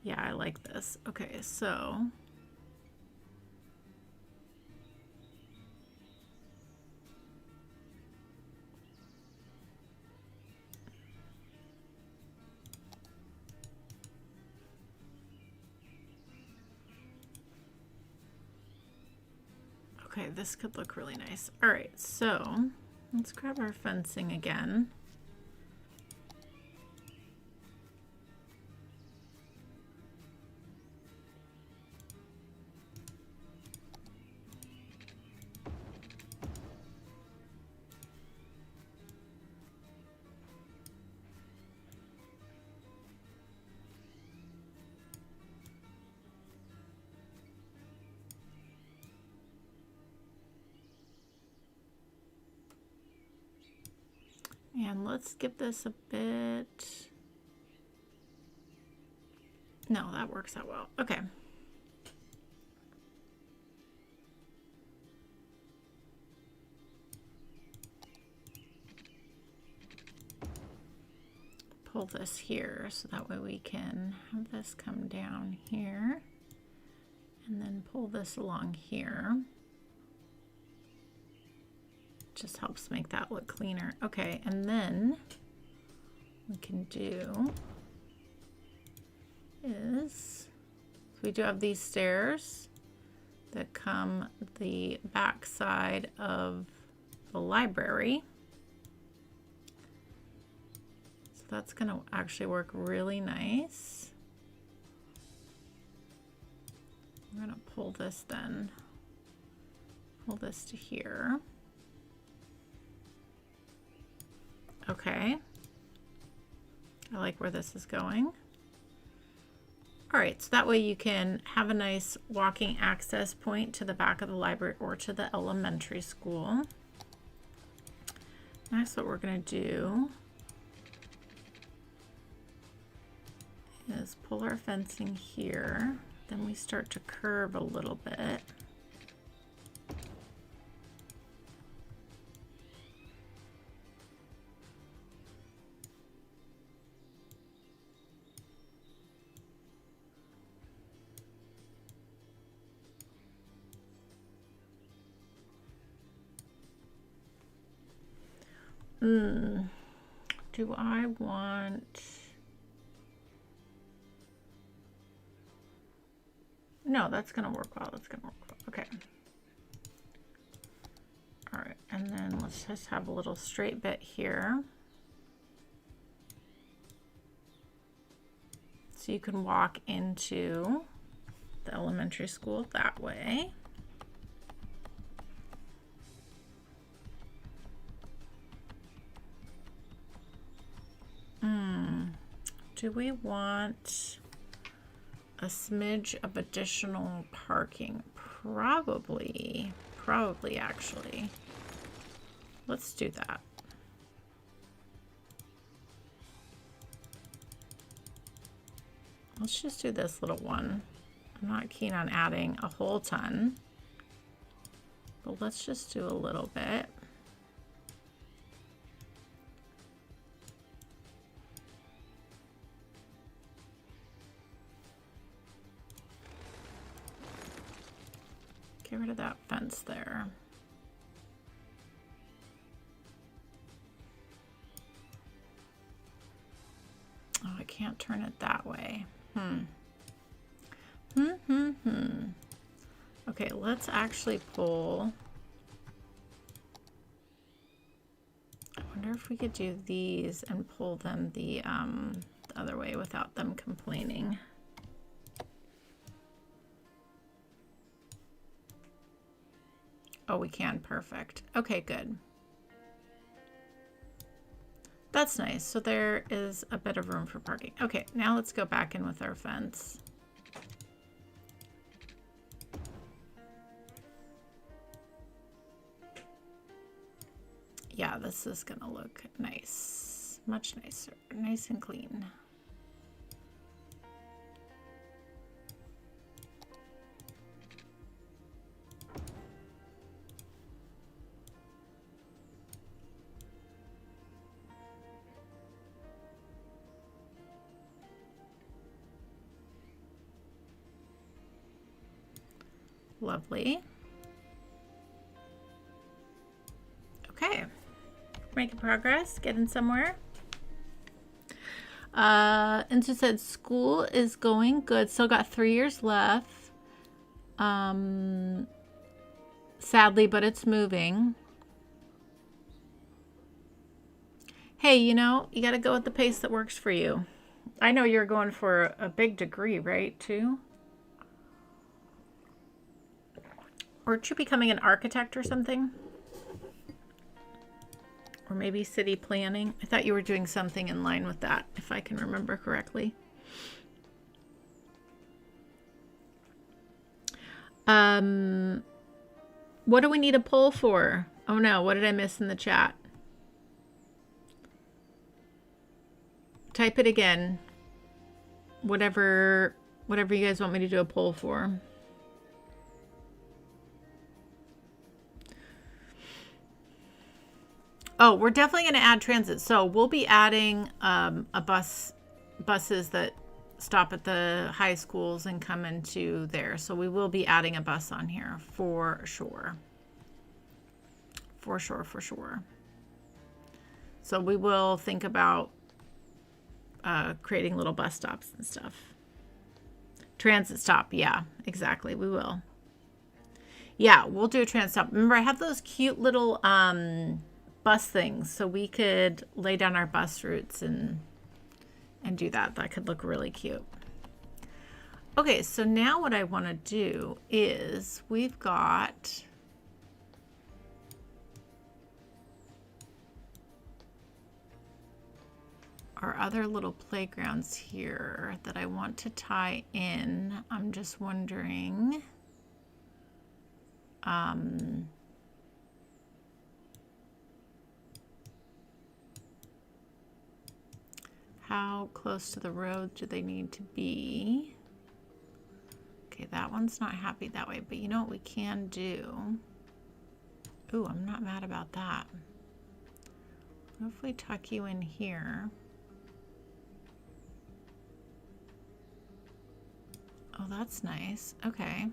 Yeah, I like this. Okay, so okay, this could look really nice. All right, so let's grab our fencing again. And let's give this a bit. No, that works out well. Okay. Pull this here so that way we can have this come down here and then pull this along here. Just helps make that look cleaner. Okay, and then we can do is, so we do have these stairs that come the back side of the library. So that's gonna actually work really nice. I'm gonna pull this then, pull this to here. Okay, I like where this is going. All right, so that way you can have a nice walking access point to the back of the library or to the elementary school. That's what we're going to do. Is pull our fencing here. Then we start to curve a little bit. Do I want... No, that's going to work well. That's going to work well. Okay. All right. And then let's just have a little straight bit here. So you can walk into the elementary school that way. Do we want a smidge of additional parking? Probably actually. Let's do that. Let's just do this little one. I'm not keen on adding a whole ton, but let's just do a little bit. Get rid of that fence there. Oh, I can't turn it that way. Okay, let's actually pull. I wonder if we could do these and pull them the other way without them complaining. Oh, we can. Perfect. Okay, good. That's nice. So there is a bit of room for parking. Okay, now let's go back in with our fence. Yeah, this is gonna look nice. Much nicer. Nice and clean. Lovely. Okay, making progress, getting somewhere. Insta said school is going good. Still got 3 years left. Sadly, but it's moving. Hey, you know, you got to go at the pace that works for you. I know you're going for a big degree, right, too? Or aren't you becoming an architect or something? Or maybe city planning? I thought you were doing something in line with that, if I can remember correctly. What do we need a poll for? Oh no, what did I miss in the chat? Type it again. Whatever you guys want me to do a poll for. Oh, we're definitely going to add transit. So we'll be adding buses that stop at the high schools and come into there. So we will be adding a bus on here for sure. For sure. So we will think about creating little bus stops and stuff. Transit stop. Yeah, exactly. We will. Yeah, we'll do a transit stop. Remember, I have those cute little bus things, so we could lay down our bus routes and do that. That could look really cute. Okay, so now what I want to do is we've got our other little playgrounds here that I want to tie in. I'm just wondering How close to the road do they need to be? Okay, that one's not happy that way, but you know what we can do? Ooh, I'm not mad about that. What if we tuck you in here? Oh, that's nice. Okay.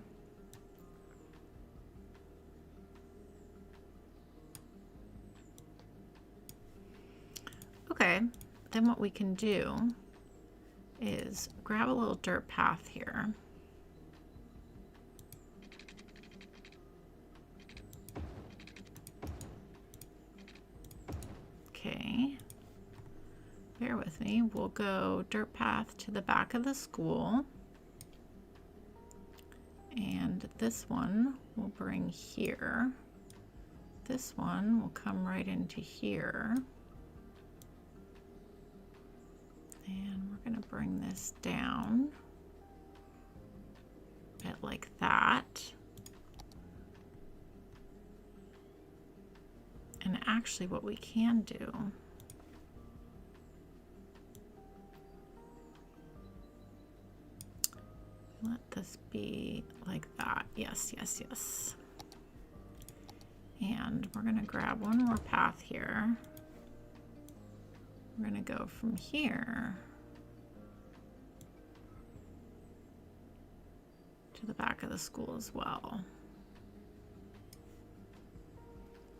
Okay, then what we can do is grab a little dirt path here. Okay, bear with me. We'll go dirt path to the back of the school. And this one we'll bring here. This one will come right into here. And we're going to bring this down a bit like that. And actually what we can do, let this be like that. Yes, yes, yes. And we're going to grab one more path here. We're going to go from here to the back of the school as well.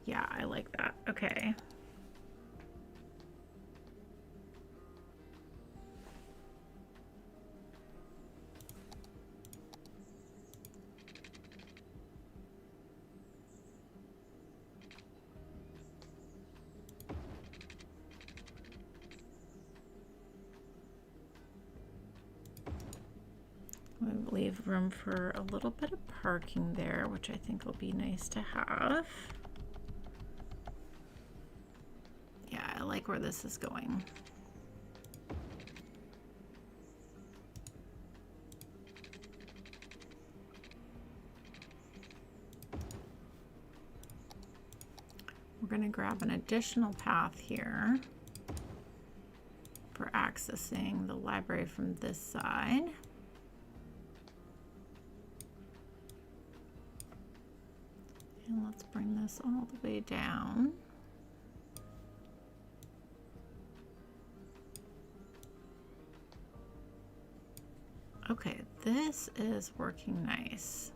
Yeah, I like that. Okay. We'll leave room for a little bit of parking there, which I think will be nice to have. Yeah, I like where this is going. We're going to grab an additional path here for accessing the library from this side. And let's bring this all the way down. Okay, this is working nice.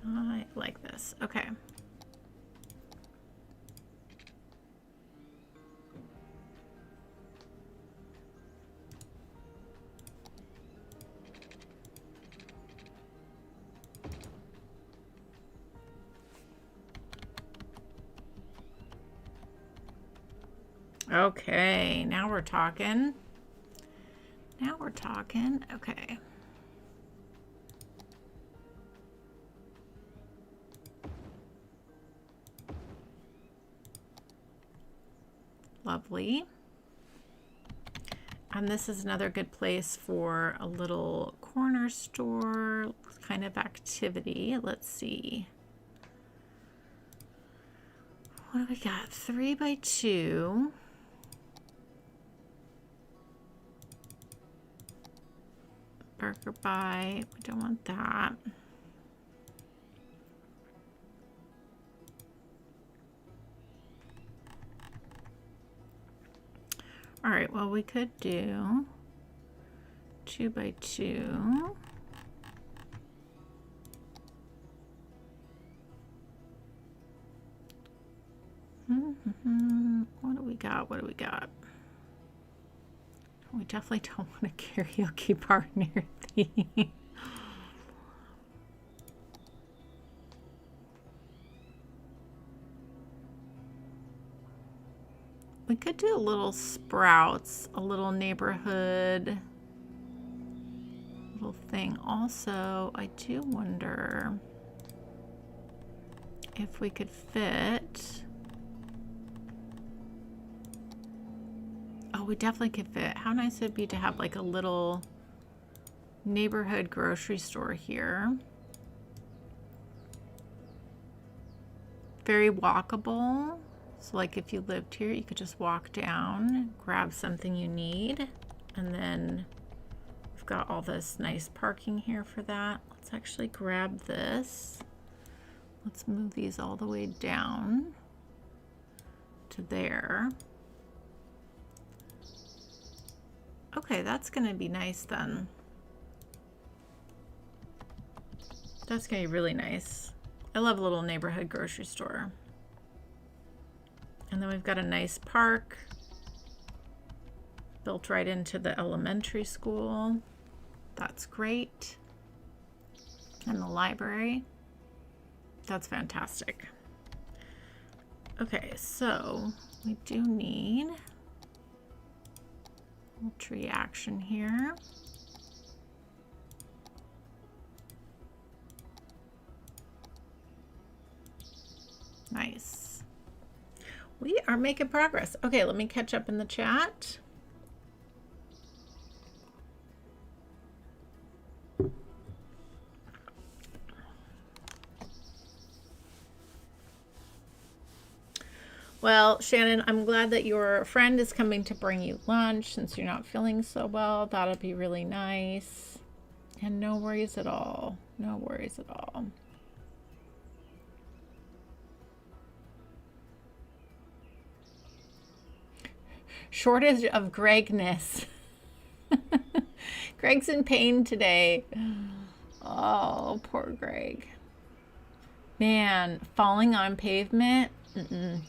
I like this. Okay. Okay, now we're talking. Now we're talking. Okay. Lovely. And this is another good place for a little corner store kind of activity. Let's see. What do we got? 3x2. Burger bite. We don't want that. All right, well, we could do 2x2. What do we got? What do we got? We definitely don't want a karaoke bar near the we could do a little Sprouts, a little neighborhood little thing. Also, I do wonder if we could fit. Oh, we definitely could fit. How nice would it be to have like a little neighborhood grocery store here. Very walkable. So like if you lived here, you could just walk down, grab something you need, and then we've got all this nice parking here for that. Let's actually grab this. Let's move these all the way down to there. Okay, that's gonna be nice then. That's gonna be really nice. I love a little neighborhood grocery store. And then we've got a nice park built right into the elementary school. That's great. And the library. That's fantastic. Okay, so we do need a little tree action here. Nice. We are making progress. Okay, let me catch up in the chat. Well, Shannon, I'm glad that your friend is coming to bring you lunch since you're not feeling so well. That'll be really nice. And no worries at all. No worries at all. Shortage of Gregness. Greg's in pain today. Oh, poor Greg. Man, falling on pavement.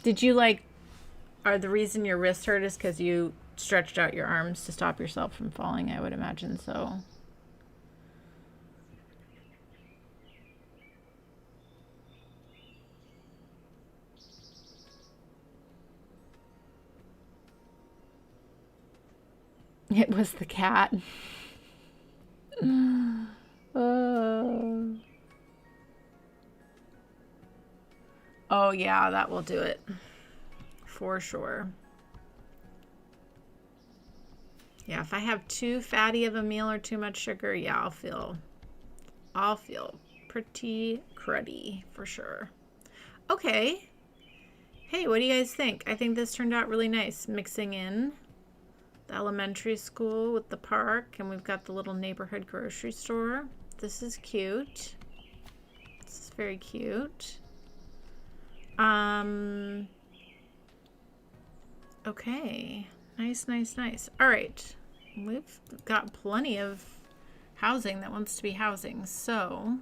Did you are the reason your wrist hurt is because you stretched out your arms to stop yourself from falling? I would imagine so. It was the cat. Oh yeah, that will do it. For sure. Yeah, if I have too fatty of a meal or too much sugar, yeah, I'll feel pretty cruddy for sure. Okay. Hey, what do you guys think? I think this turned out really nice, mixing in the elementary school with the park, and we've got the little neighborhood grocery store. This is cute. This is very cute. Okay. Nice, nice, nice. All right. We've got plenty of housing that wants to be housing, so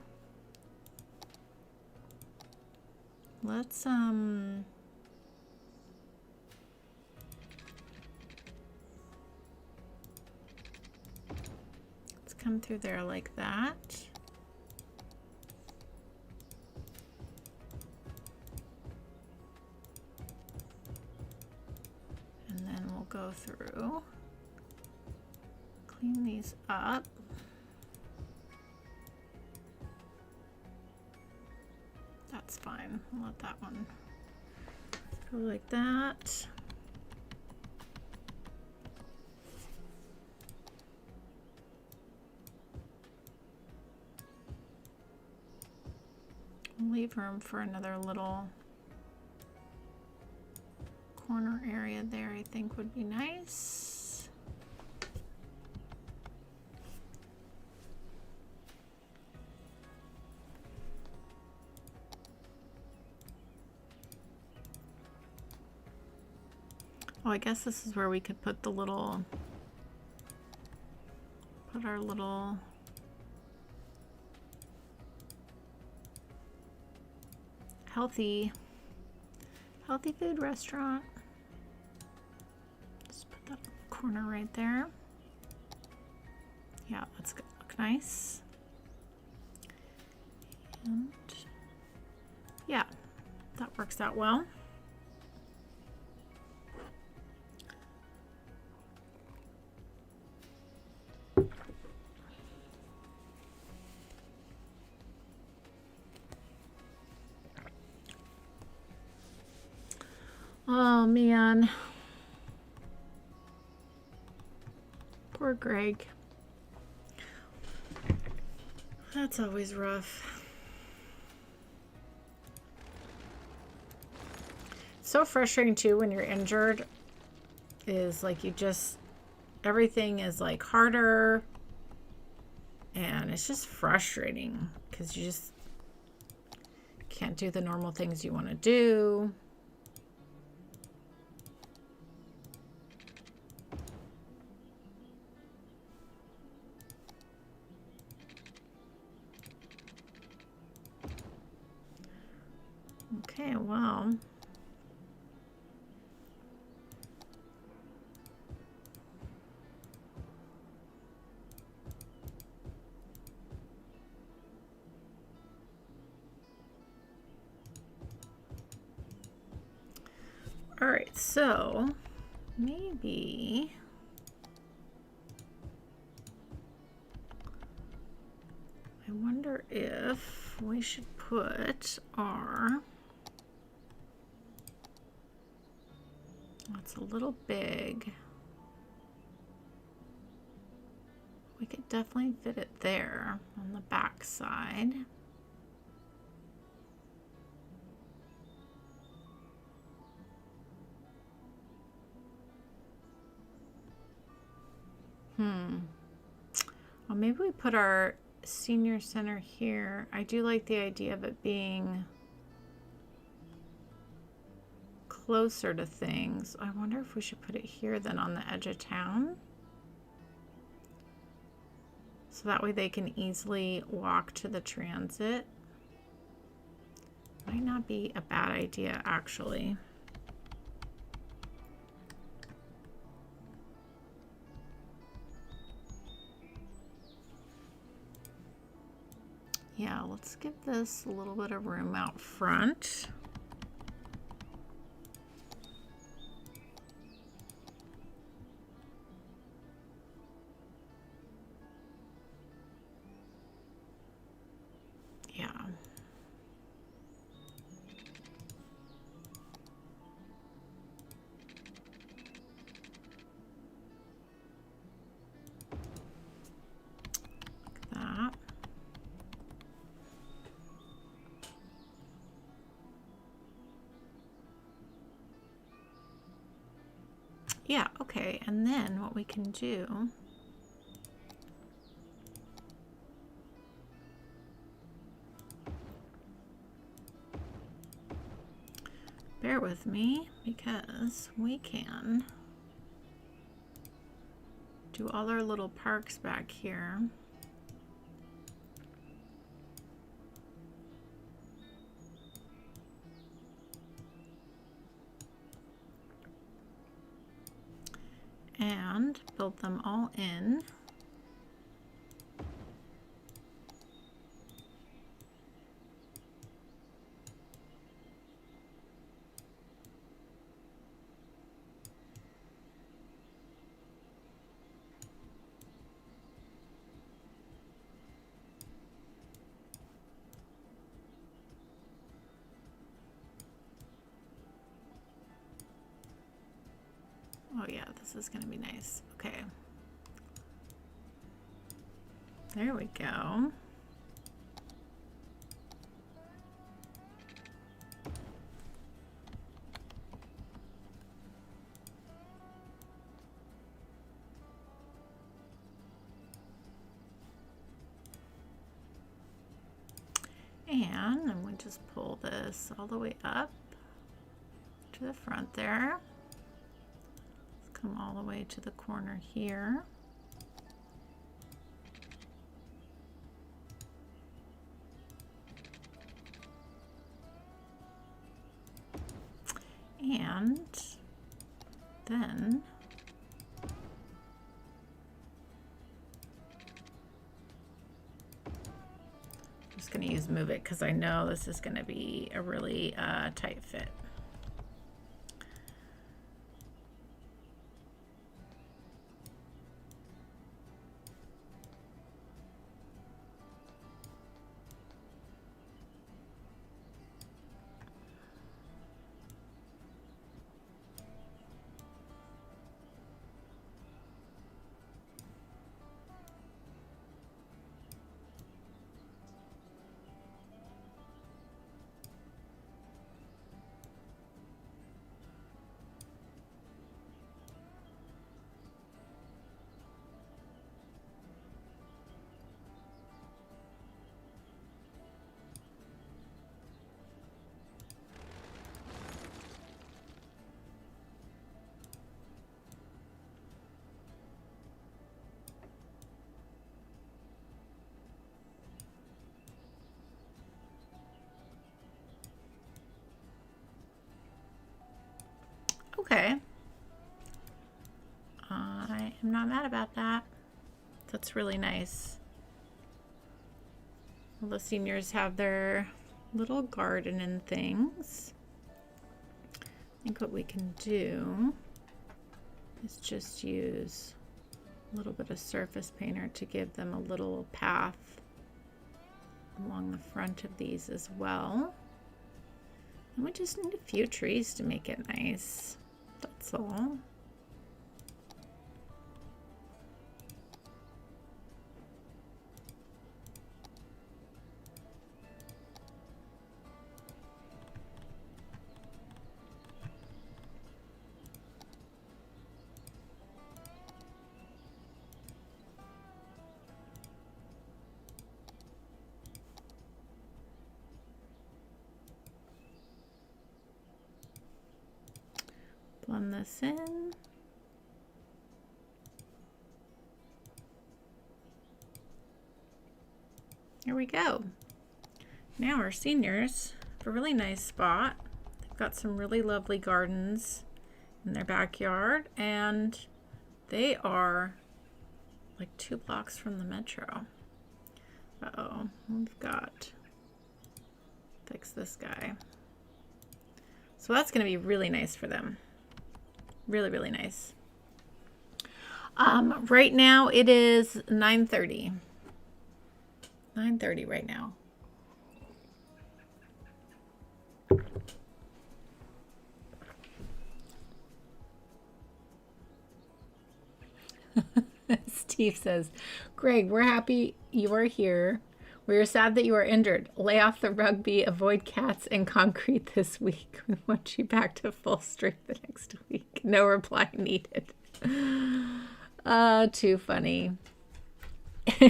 let's come through there like that. And then we'll go through, clean these up. That's fine. I'll let that one go like that. Leave room for another little corner area there, I think would be nice. Oh, I guess this is where we could put the little, put our little healthy food restaurant. Just put that corner right there. Yeah, that's gonna look nice. And yeah, that works out well. Oh man, poor Greg. That's always rough. so frustrating too when you're injured, is like everything is like harder, and it's just frustrating because you just can't do the normal things you want to do. Okay, well. All right, so maybe I wonder if we should put our, it's a little big. We could definitely fit it there on the back side. Well, maybe we put our senior center here. I do like the idea of it being closer to things. I wonder if we should put it here then on the edge of town. So that way they can easily walk to the transit. Might not be a bad idea, actually. Yeah, let's give this a little bit of room out front. Yeah. Like that. Yeah, okay, and then what we can do, bear with me, because we can do all our little parks back here. And build them all in. Oh yeah, this is gonna be nice. Okay. There we go. And I'm going to just pull this all the way up to the front there. Let's come all the way to the corner here. And then I'm just going to use Move It because I know this is going to be a really tight fit. Okay. I am not mad about that. That's really nice. All the seniors have their little garden and things. I think what we can do is just use a little bit of surface painter to give them a little path along the front of these as well. And we just need a few trees to make it nice. That's all. Blend this in. Here we go. Now our seniors have a really nice spot. They've got some really lovely gardens in their backyard, and they are like 2 blocks from the metro. Uh-oh, we've got fix this guy. So that's going to be really nice for them. Really, really nice. Right now it is 9:30. 9:30 right now. Steve says, Greg, we're happy you are here. We are sad that you are injured. Lay off the rugby, avoid cats and concrete this week. We want you back to full strength the next week. No reply needed. Too funny. Oh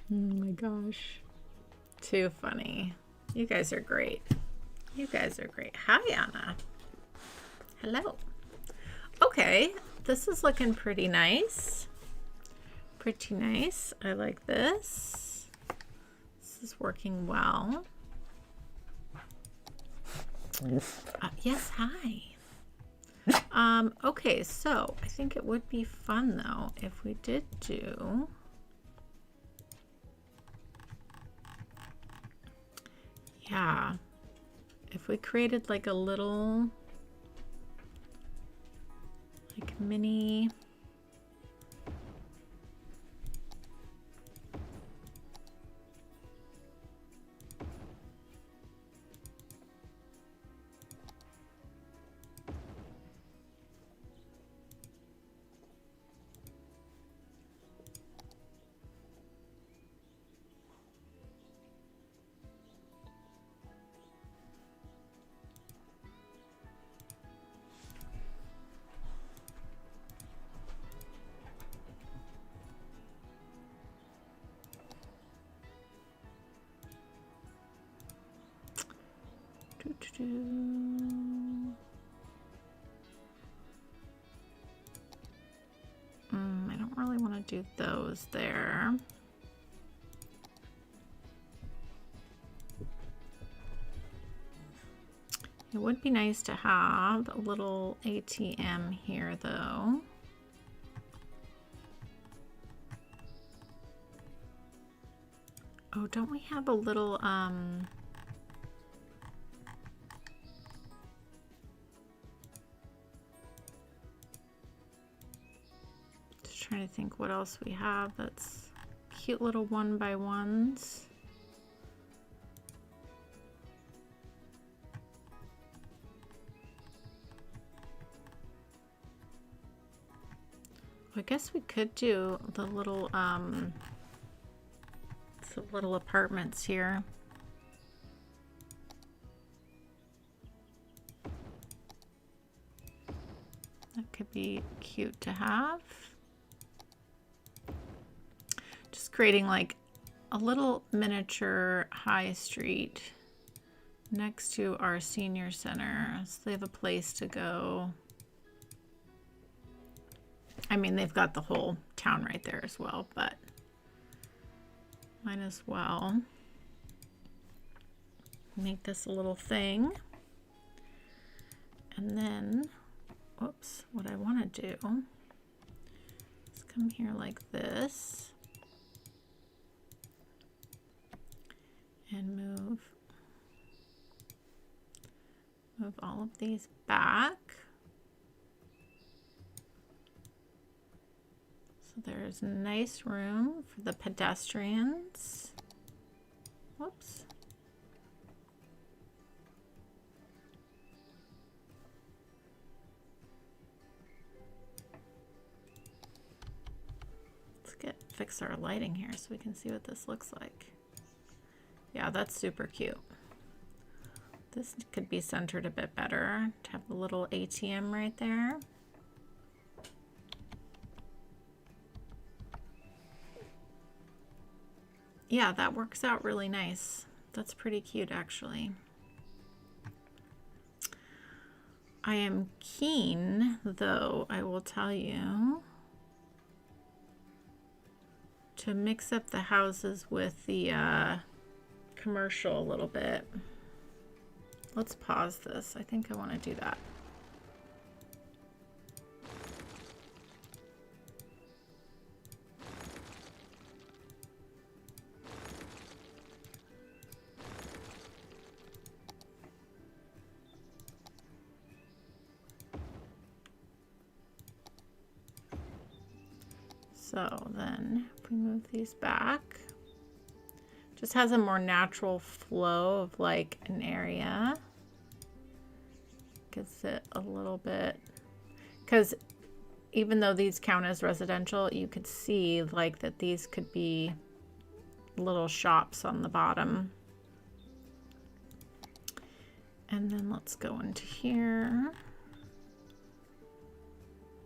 my gosh. Too funny. You guys are great. You guys are great. Hi, Anna. Hello. Okay, this is looking pretty nice. Pretty nice. I like this. This is working well. Yes, hi. Okay, so I think it would be fun though if we did do if we created like a little like mini I don't really want to do those there. It would be nice to have a little ATM here though. Oh, don't we have a little trying to think what else we have that's cute little 1x1s. I guess we could do the little apartments here. That could be cute to have. Just creating like a little miniature high street next to our senior center, so they have a place to go. I mean, they've got the whole town right there as well, but might as well. make this a little thing. And then, whoops, what I want to do is come here like this and move all of these back. So there's nice room for the pedestrians. Whoops. Fix our lighting here so we can see what this looks like. Yeah, that's super cute. This could be centered a bit better to have the little ATM right there. Yeah, that works out really nice. That's pretty cute, actually. I am keen, though, I will tell you, to mix up the houses with the commercial a little bit. Let's pause this. I think I want to do that. So then if we move these back, just has a more natural flow of like an area. Gives it a little bit, because even though these count as residential, you could see like that these could be little shops on the bottom. And then let's go into here.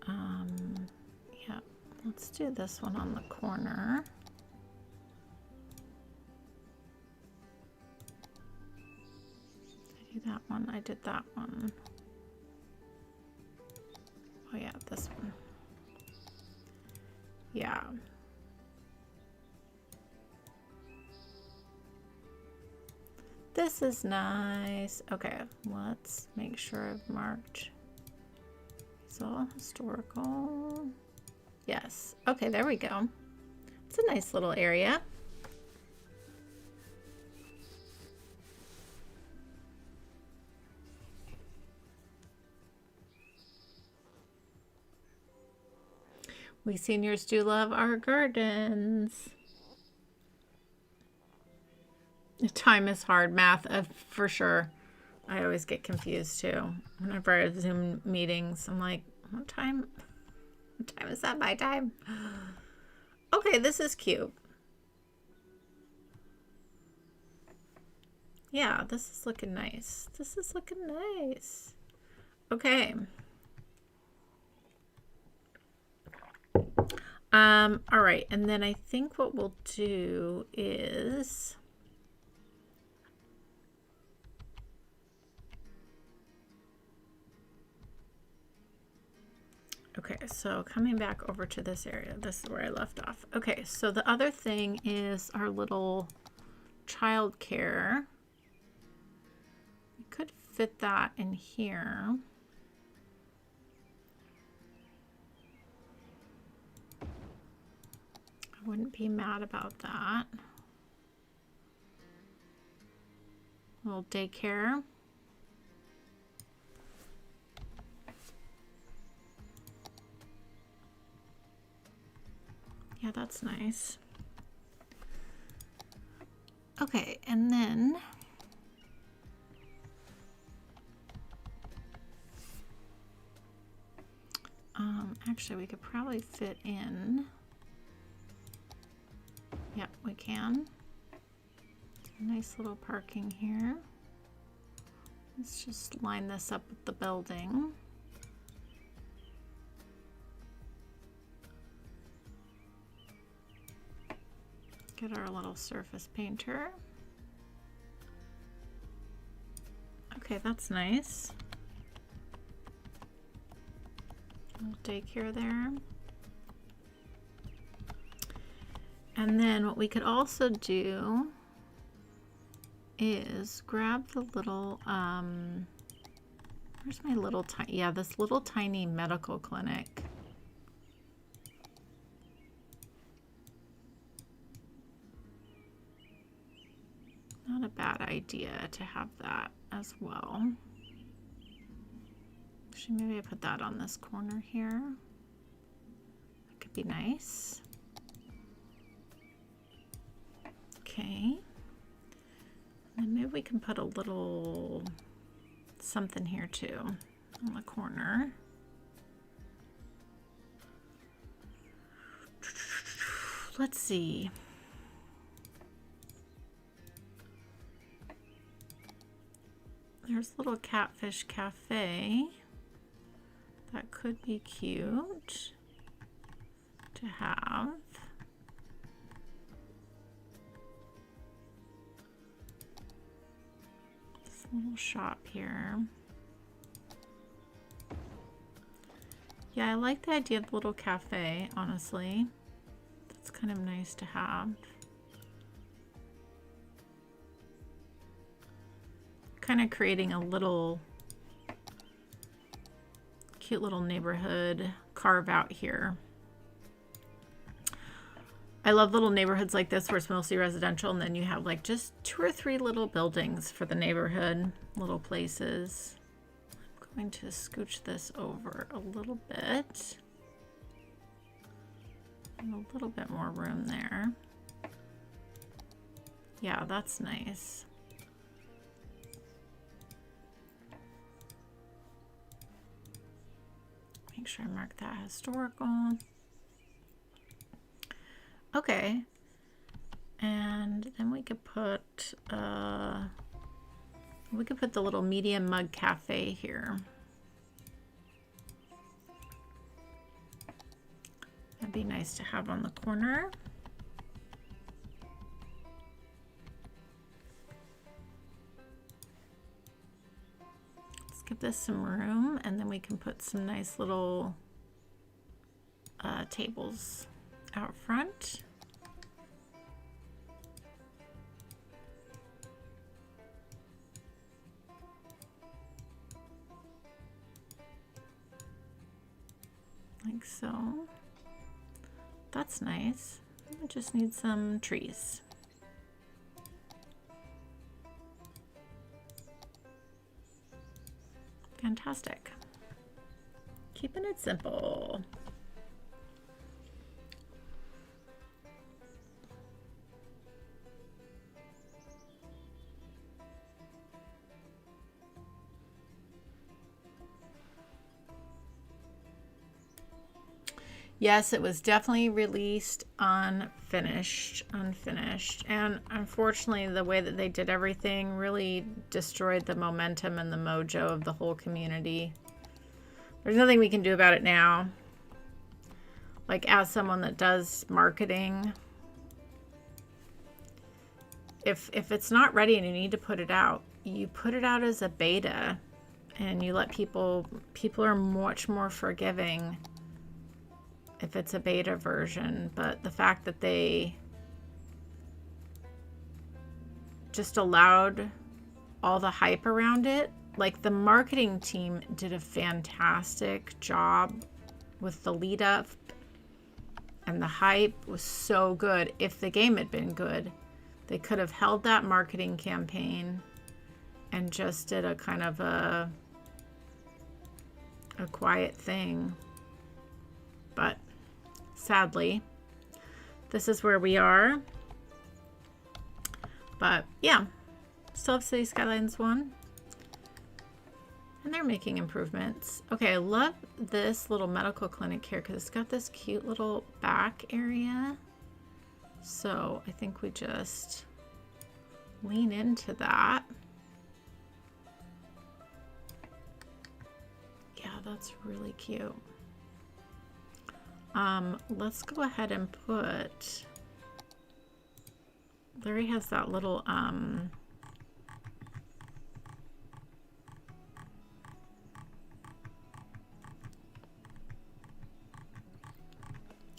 Yeah. Let's do this one on the corner. Did I do that one? I did that one. Oh yeah, this one. Yeah. This is nice. Okay, let's make sure I've marked. It's all historical. Yes. Okay, there we go. It's a nice little area. We seniors do love our gardens. Time is hard. Math, for sure. I always get confused too. Whenever I have Zoom meetings, I'm like, what time is that my time? Okay, this is cute. Yeah, this is looking nice. This is looking nice. Okay. All right, and then I think what we'll do is okay, so coming back over to this area, this is where I left off. Okay, so the other thing is our little child care. We could fit that in here. I wouldn't be mad about that. A little daycare. Yeah, that's nice. Okay, and then actually we could probably fit in. Yep, we can. Nice little parking here. Let's just line this up with the building. Get our little surface painter. Okay, that's nice. A little daycare there. And then what we could also do is grab the little, where's my little tiny, yeah, this little tiny medical clinic. Not a bad idea to have that as well. Actually, maybe I put that on this corner here. That could be nice. Okay. And maybe we can put a little something here too on the corner. Let's see. There's a little catfish cafe. That could be cute to have. This little shop here. Yeah, I like the idea of the little cafe, honestly. That's kind of nice to have. Kind of creating a little cute little neighborhood carve out here. I love little neighborhoods like this where it's mostly residential and then you have like just 2 or 3 little buildings for the neighborhood, little places. I'm going to scooch this over a little bit. And a little bit more room there. Yeah, that's nice. Make sure I mark that historical. Okay. And then we could put the little medium mug cafe here. That'd be nice to have on the corner. Let's give this some room, and then we can put some nice little tables out front. Like so. That's nice. We just need some trees. Fantastic. Keeping it simple. Yes, it was definitely released unfinished, and unfortunately the way that they did everything really destroyed the momentum and the mojo of the whole community. There's nothing we can do about it now. Like, as someone that does marketing, if it's not ready and you need to put it out, you put it out as a beta and you let people are much more forgiving if it's a beta version. But the fact that they just allowed all the hype around it, like the marketing team did a fantastic job with the lead up, and the hype was so good. If the game had been good, they could have held that marketing campaign and just did a kind of a quiet thing. But sadly, this is where we are. But yeah, still have City Skylines One. And they're making improvements. Okay, I love this little medical clinic here because it's got this cute little back area. So I think we just lean into that. Yeah, that's really cute. Let's go ahead and put, Larry has that little,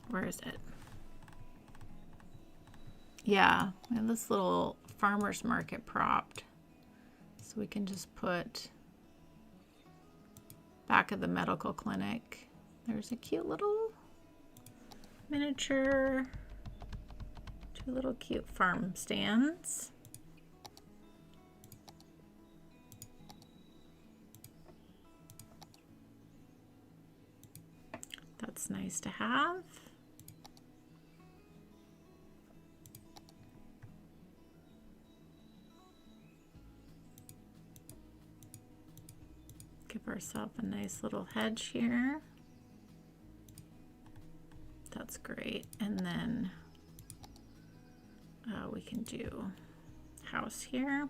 where is it? Yeah, we have this little farmer's market propped. So we can just put back of the medical clinic. There's a cute little miniature, 2 little cute farm stands. That's nice to have. Give ourselves a nice little hedge here. That's great. And then we can do house here.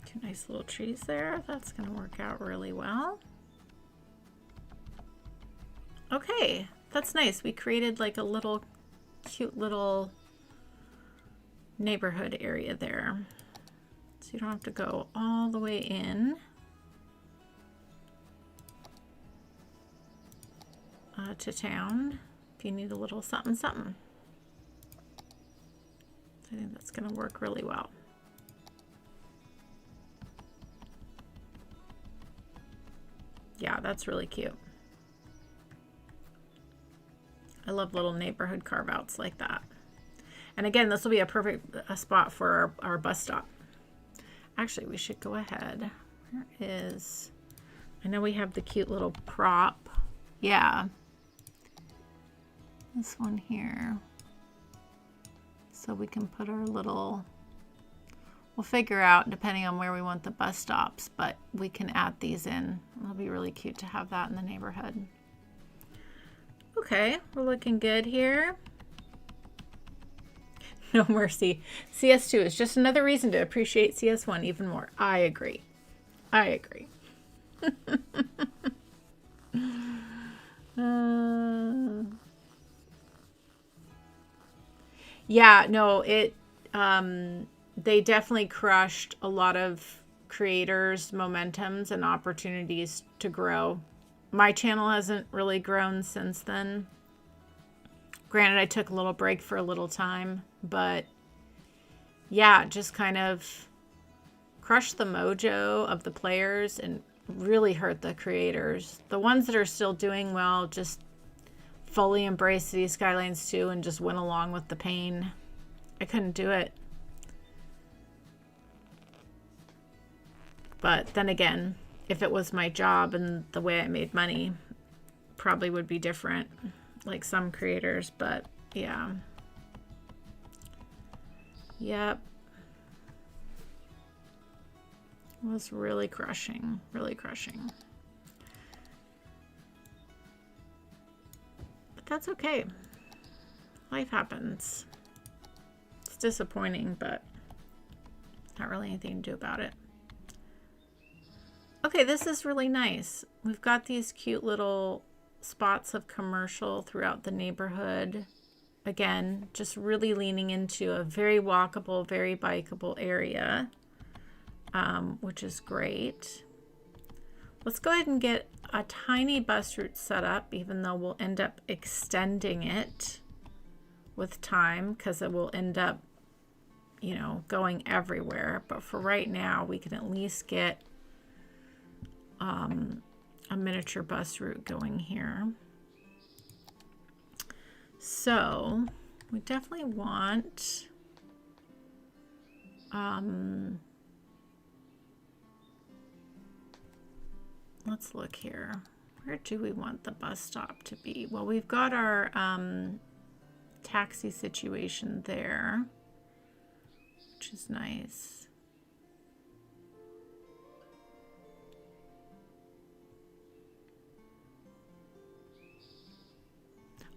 2 nice little trees there. That's going to work out really well. Okay, that's nice. We created like a little cute little neighborhood area there. So you don't have to go all the way in. To town if you need a little something something. So I think that's going to work really well. Yeah, that's really cute. I love little neighborhood carve outs like that. And again, this will be a perfect spot for our bus stop. Actually, we should go ahead. Where is, I know we have the cute little prop. Yeah. This one here. So we can put our little, we'll figure out depending on where we want the bus stops, but we can add these in. It'll be really cute to have that in the neighborhood. Okay, we're looking good here. No mercy. CS2 is just another reason to appreciate CS1 even more. I agree. I agree. Yeah, no, they definitely crushed a lot of creators' momentums and opportunities to grow. My channel hasn't really grown since then. Granted, I took a little break for a little time, but yeah, just kind of crushed the mojo of the players and really hurt the creators. The ones that are still doing well just fully embrace Cities Skylines 2 and just went along with the pain. I couldn't do it. But then again, if it was my job and the way I made money, probably would be different, like some creators, but yeah. Yep. It was really crushing, really crushing. But that's okay. Life happens. It's disappointing, but not really anything to do about it. Okay, this is really nice. We've got these cute little spots of commercial throughout the neighborhood. Again, just really leaning into a very walkable, very bikeable area, which is great. Let's go ahead and get a tiny bus route set up, even though we'll end up extending it with time because it will end up, you know, going everywhere. But for right now, we can at least get a miniature bus route going here. So we definitely want let's look here. Where do we want the bus stop to be? Well, we've got our taxi situation there, which is nice.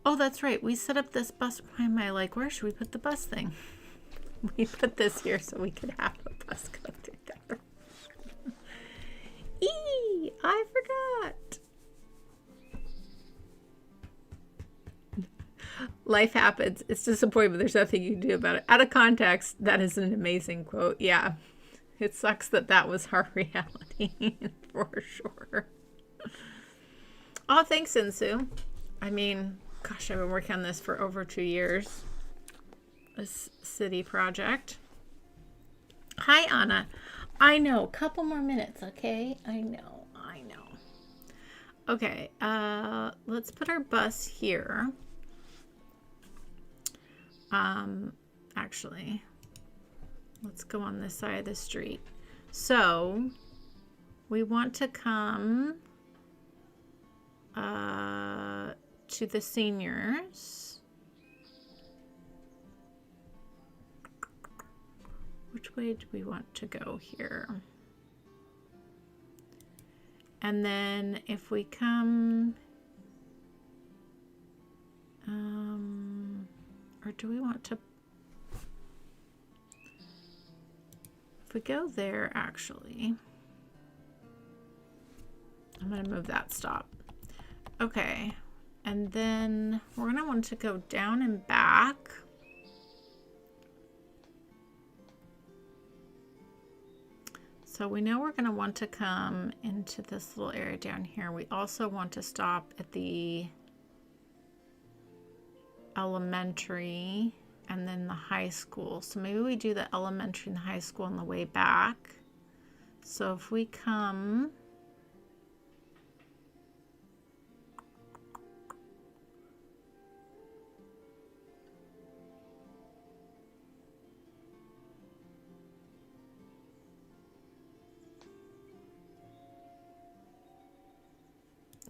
Oh, that's right. We set up this bus. Why am I like, where should we put the bus thing? We put this here so we could have a bus go through there. I forgot. Life happens. It's disappointing, but there's nothing you can do about it. Out of context, that is an amazing quote. Yeah. It sucks that that was our reality for sure. Oh, thanks, Insu. I mean, Gosh, I've been working on this for over 2 years. This city project. Hi, Anna. I know, a couple more minutes, okay? I know. Okay, let's put our bus here. Actually, let's go on this side of the street. So, we want to come to the seniors. Which way do we want to go here? And then if we come, or do we want to, if we go there, actually, I'm going to move that stop. Okay. And then we're going to want to go down and back. So we know we're going to want to come into this little area down here. We also want to stop at the elementary and then the high school. So maybe we do the elementary and the high school on the way back. So if we come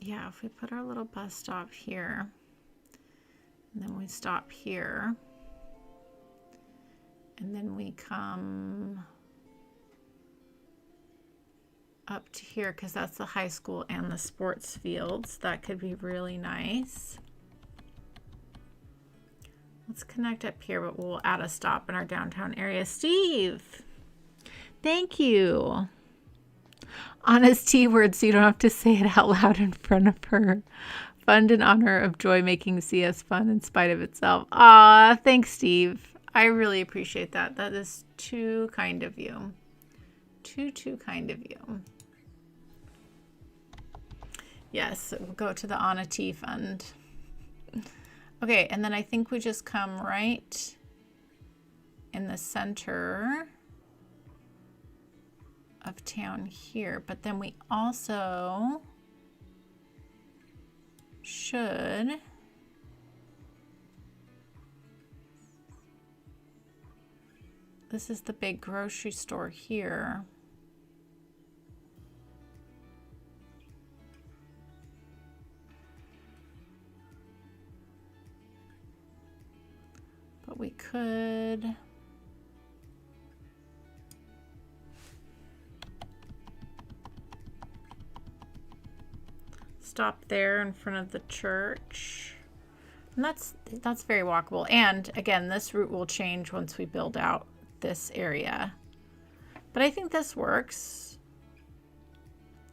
yeah, if we put our little bus stop here, and then we stop here, and then we come up to here, because that's the high school and the sports fields. That could be really nice. Let's connect up here, but we'll add a stop in our downtown area. Steve, thank you. Honest T word, so you don't have to say it out loud in front of her. Fund in honor of joy making CS fun in spite of itself. Ah, thanks, Steve. I really appreciate that. That is too kind of you. Too kind of you. Yes, we'll go to the Anna T Fund. Okay, and then I think we just come right in the center of town here, but then we also should this is the big grocery store here. But we could stop there in front of the church. And that's very walkable. And again, this route will change once we build out this area. But I think this works.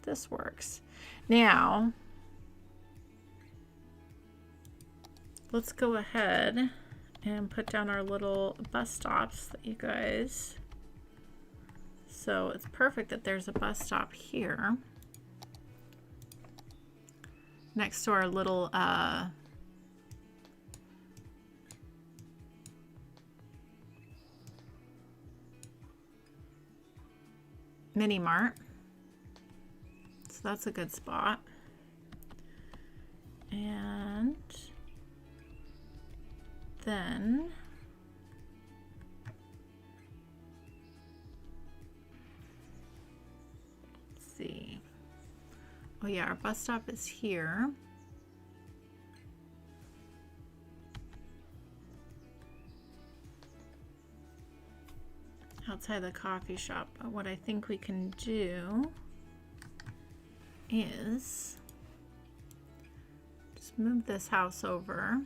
This works. Now, let's go ahead and put down our little bus stops that you guys. So it's perfect that there's a bus stop here next to our little mini mart. So that's a good spot. And then let's see. Oh yeah, our bus stop is here. Outside the coffee shop. But what I think we can do is just move this house over.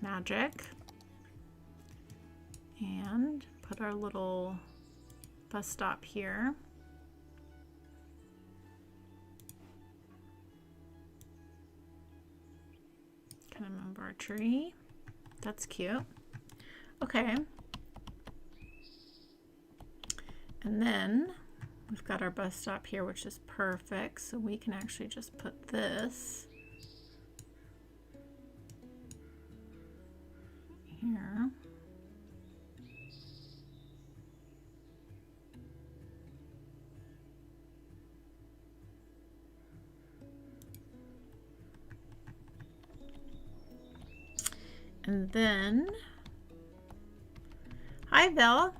Magic. And put our little bus stop here. Kind of move our tree. That's cute. Okay. And then we've got our bus stop here, which is perfect. So we can actually just put this here. And then, hi, Belle.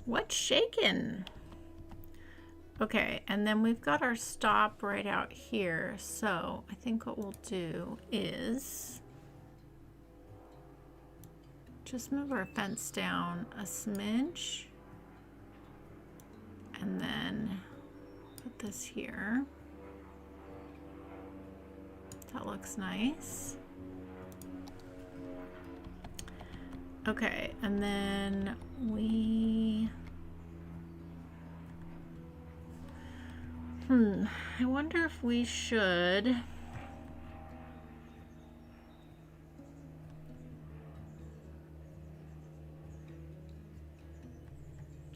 What's shaking? Okay, and then we've got our stop right out here. So I think what we'll do is just move our fence down a smidge and then put this here. That looks nice. Okay, and then I wonder if we should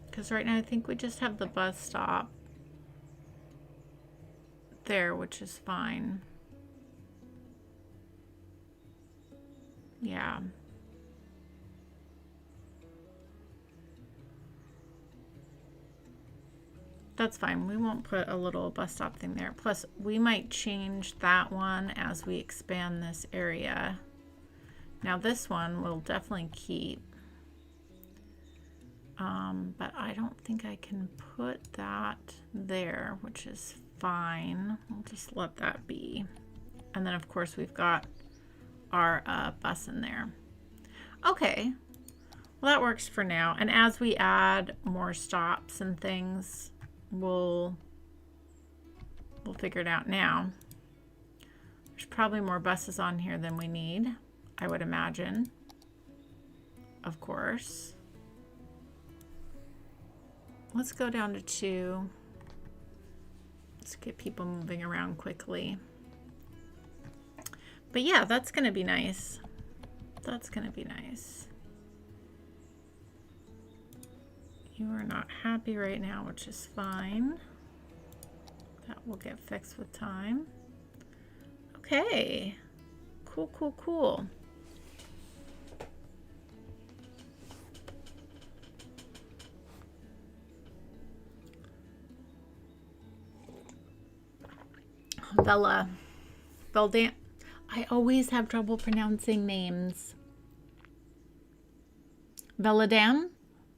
because right now I think we just have the bus stop there, which is fine. Yeah. That's fine. We won't put a little bus stop thing there. Plus, we might change that one as we expand this area. Now, this one we'll definitely keep. But I don't think I can put that there, which is fine. We'll just let that be. And then, of course, we've got our bus in there. Okay. Well, that works for now. And as we add more stops and things, we'll figure it out. Now there's probably more buses on here than we need, I would imagine, of course. Let's go down to 2. Let's get people moving around quickly. But yeah, that's gonna be nice. That's gonna be nice. You are not happy right now, which is fine. That will get fixed with time. Okay. Cool, cool, cool. Beldan. I always have trouble pronouncing names. Belladam?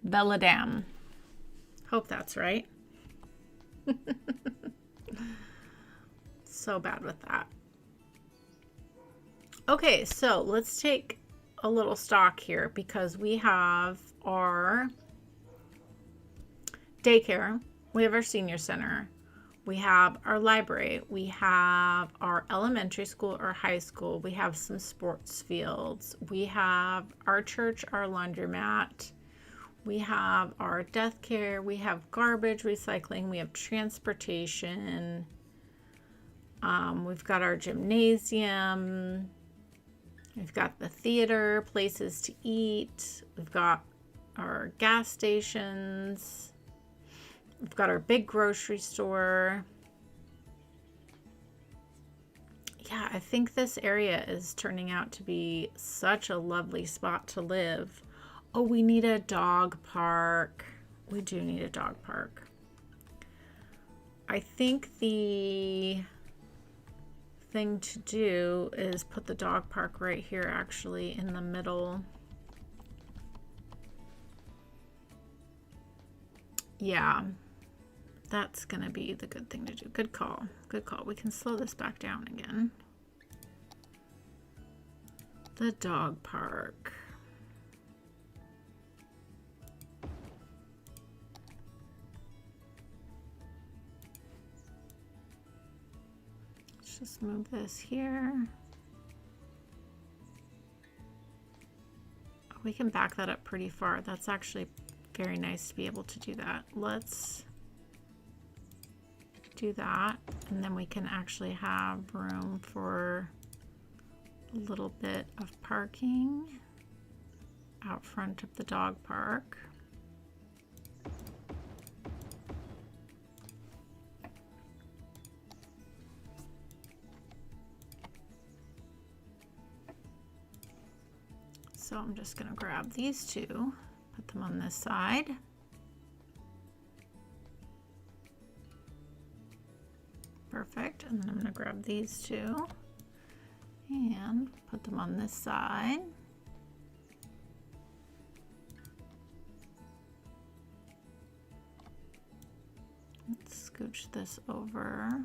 Belladam. Hope that's right. So bad with that. Okay, so let's take a little stock here because we have our daycare, we have our senior center, we have our library, we have our elementary school or high school, we have some sports fields, we have our church, our laundromat, we have our death care, we have garbage recycling, we have transportation, we've got our gymnasium, we've got the theater, places to eat, we've got our gas stations, we've got our big grocery store. Yeah, I think this area is turning out to be such a lovely spot to live. Oh, we need a dog park. We do need a dog park. I think the thing to do is put the dog park right here, actually, in the middle. Yeah, that's gonna be the good thing to do. Good call. Good call. We can slow this back down again. The dog park. Let's just move this here. We can back that up pretty far. That's actually very nice to be able to do that. Let's do that, and then we can actually have room for a little bit of parking out front of the dog park. So I'm just going to grab these two, put them on this side. Perfect. And then I'm going to grab these two and put them on this side. Let's scooch this over.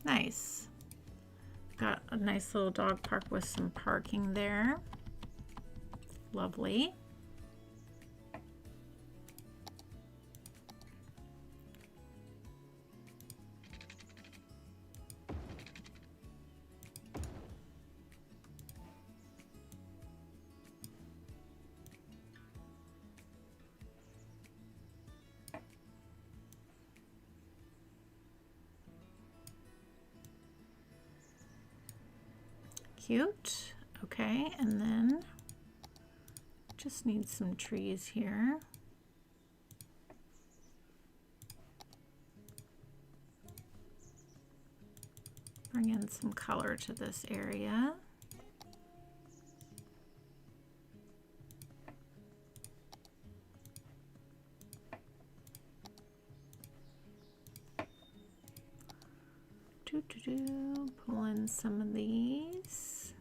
Nice. Got a nice little dog park with some parking there. Lovely. Cute. Okay, and then just need some trees here. Bring in some color to this area. Pull in some of these.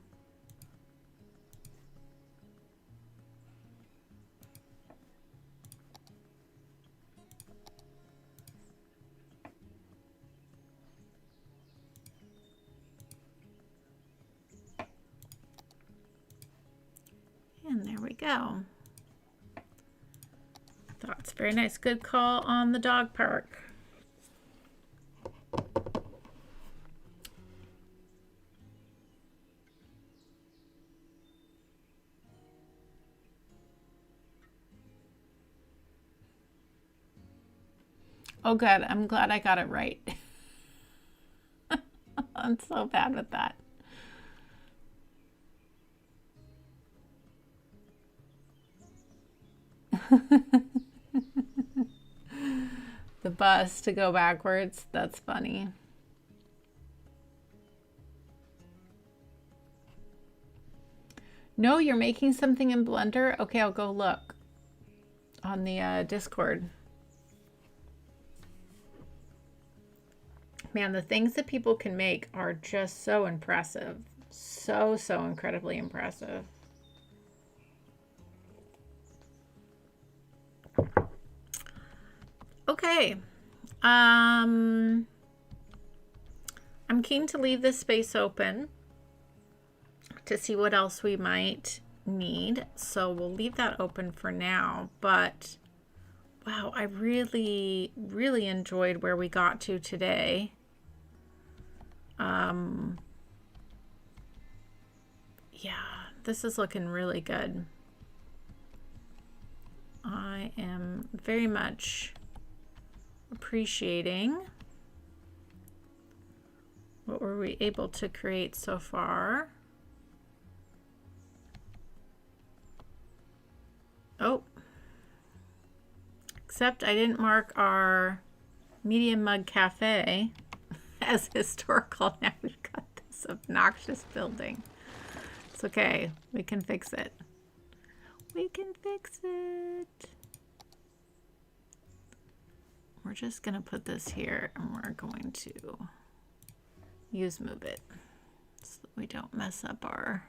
And there we go. That's very nice. Good call on the dog park. Oh, good. I'm glad I got it right. I'm so bad with that. The bus to go backwards. That's funny. No, you're making something in Blender? Okay, I'll go look on the Discord. Man, the things that people can make are just so impressive. So incredibly impressive. Okay. I'm keen to leave this space open to see what else we might need. So we'll leave that open for now, but wow, I really enjoyed where we got to today. Yeah, this is looking really good. I am very much appreciating what were we able to create so far. Oh, except I didn't mark our Medium Mug Cafe as historical. Now we've got this obnoxious building. It's okay. We can fix it. We can fix it. We're just going to put this here and we're going to use move it so that we don't mess up our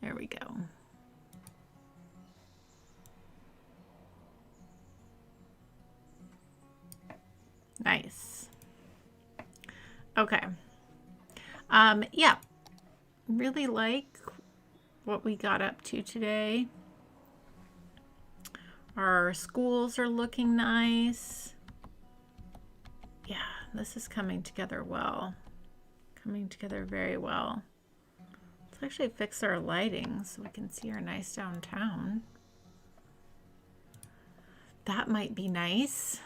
there we go. Nice. Okay. Yeah, really like what we got up to today. Our schools are looking nice. Yeah, this is coming together well. Coming together very well. Let's actually fix our lighting so we can see our nice downtown. That might be nice.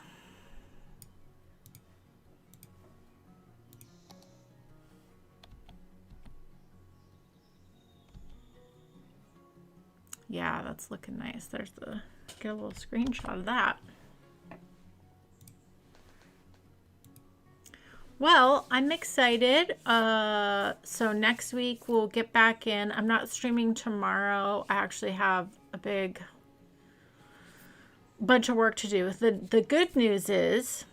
yeah, that's looking nice. There's the, get a little screenshot of that. Well, I'm excited. So next week we'll get back in. I'm not streaming tomorrow. I actually have a big bunch of work to do. The good news is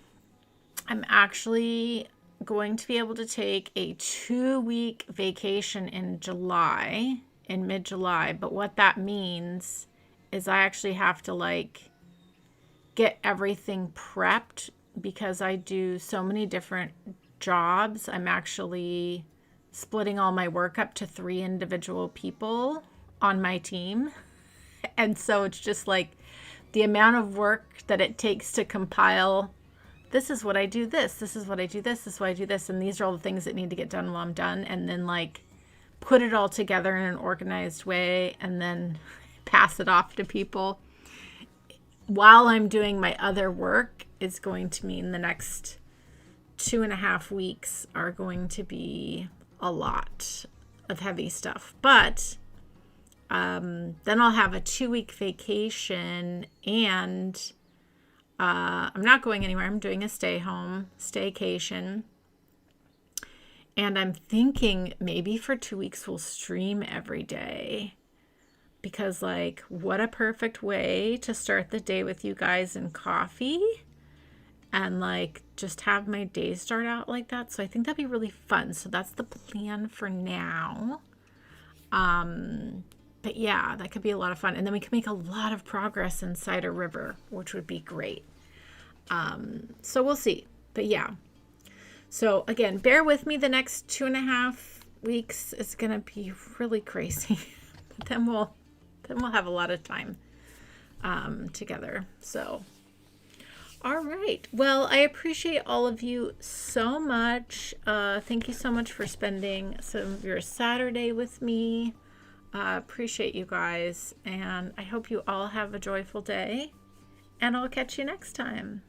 I'm actually going to be able to take a 2-week vacation in July, in mid-July. But what that means is I actually have to like get everything prepped because I do so many different jobs. I'm actually splitting all my work up to 3 individual people on my team. And so it's just like the amount of work that it takes to compile, this is what I do this is what I do this is what I do this, and these are all the things that need to get done while I'm done, and then like put it all together in an organized way and then pass it off to people while I'm doing my other work is going to mean the next 2.5 weeks are going to be a lot of heavy stuff. But then I'll have a 2-week vacation, and I'm not going anywhere. I'm doing a staycation. And I'm thinking maybe for 2 weeks we'll stream every day. Because, like, what a perfect way to start the day with you guys and coffee. And, like, just have my day start out like that. So I think that'd be really fun. So that's the plan for now. But, yeah, that could be a lot of fun. And then we can make a lot of progress inside a river, which would be great. So we'll see. But, yeah. So, again, bear with me the next 2.5 weeks. It's going to be really crazy. But then we'll have a lot of time together. So, all right. Well, I appreciate all of you so much. Thank you so much for spending some of your Saturday with me. Appreciate you guys. And I hope you all have a joyful day. And I'll catch you next time.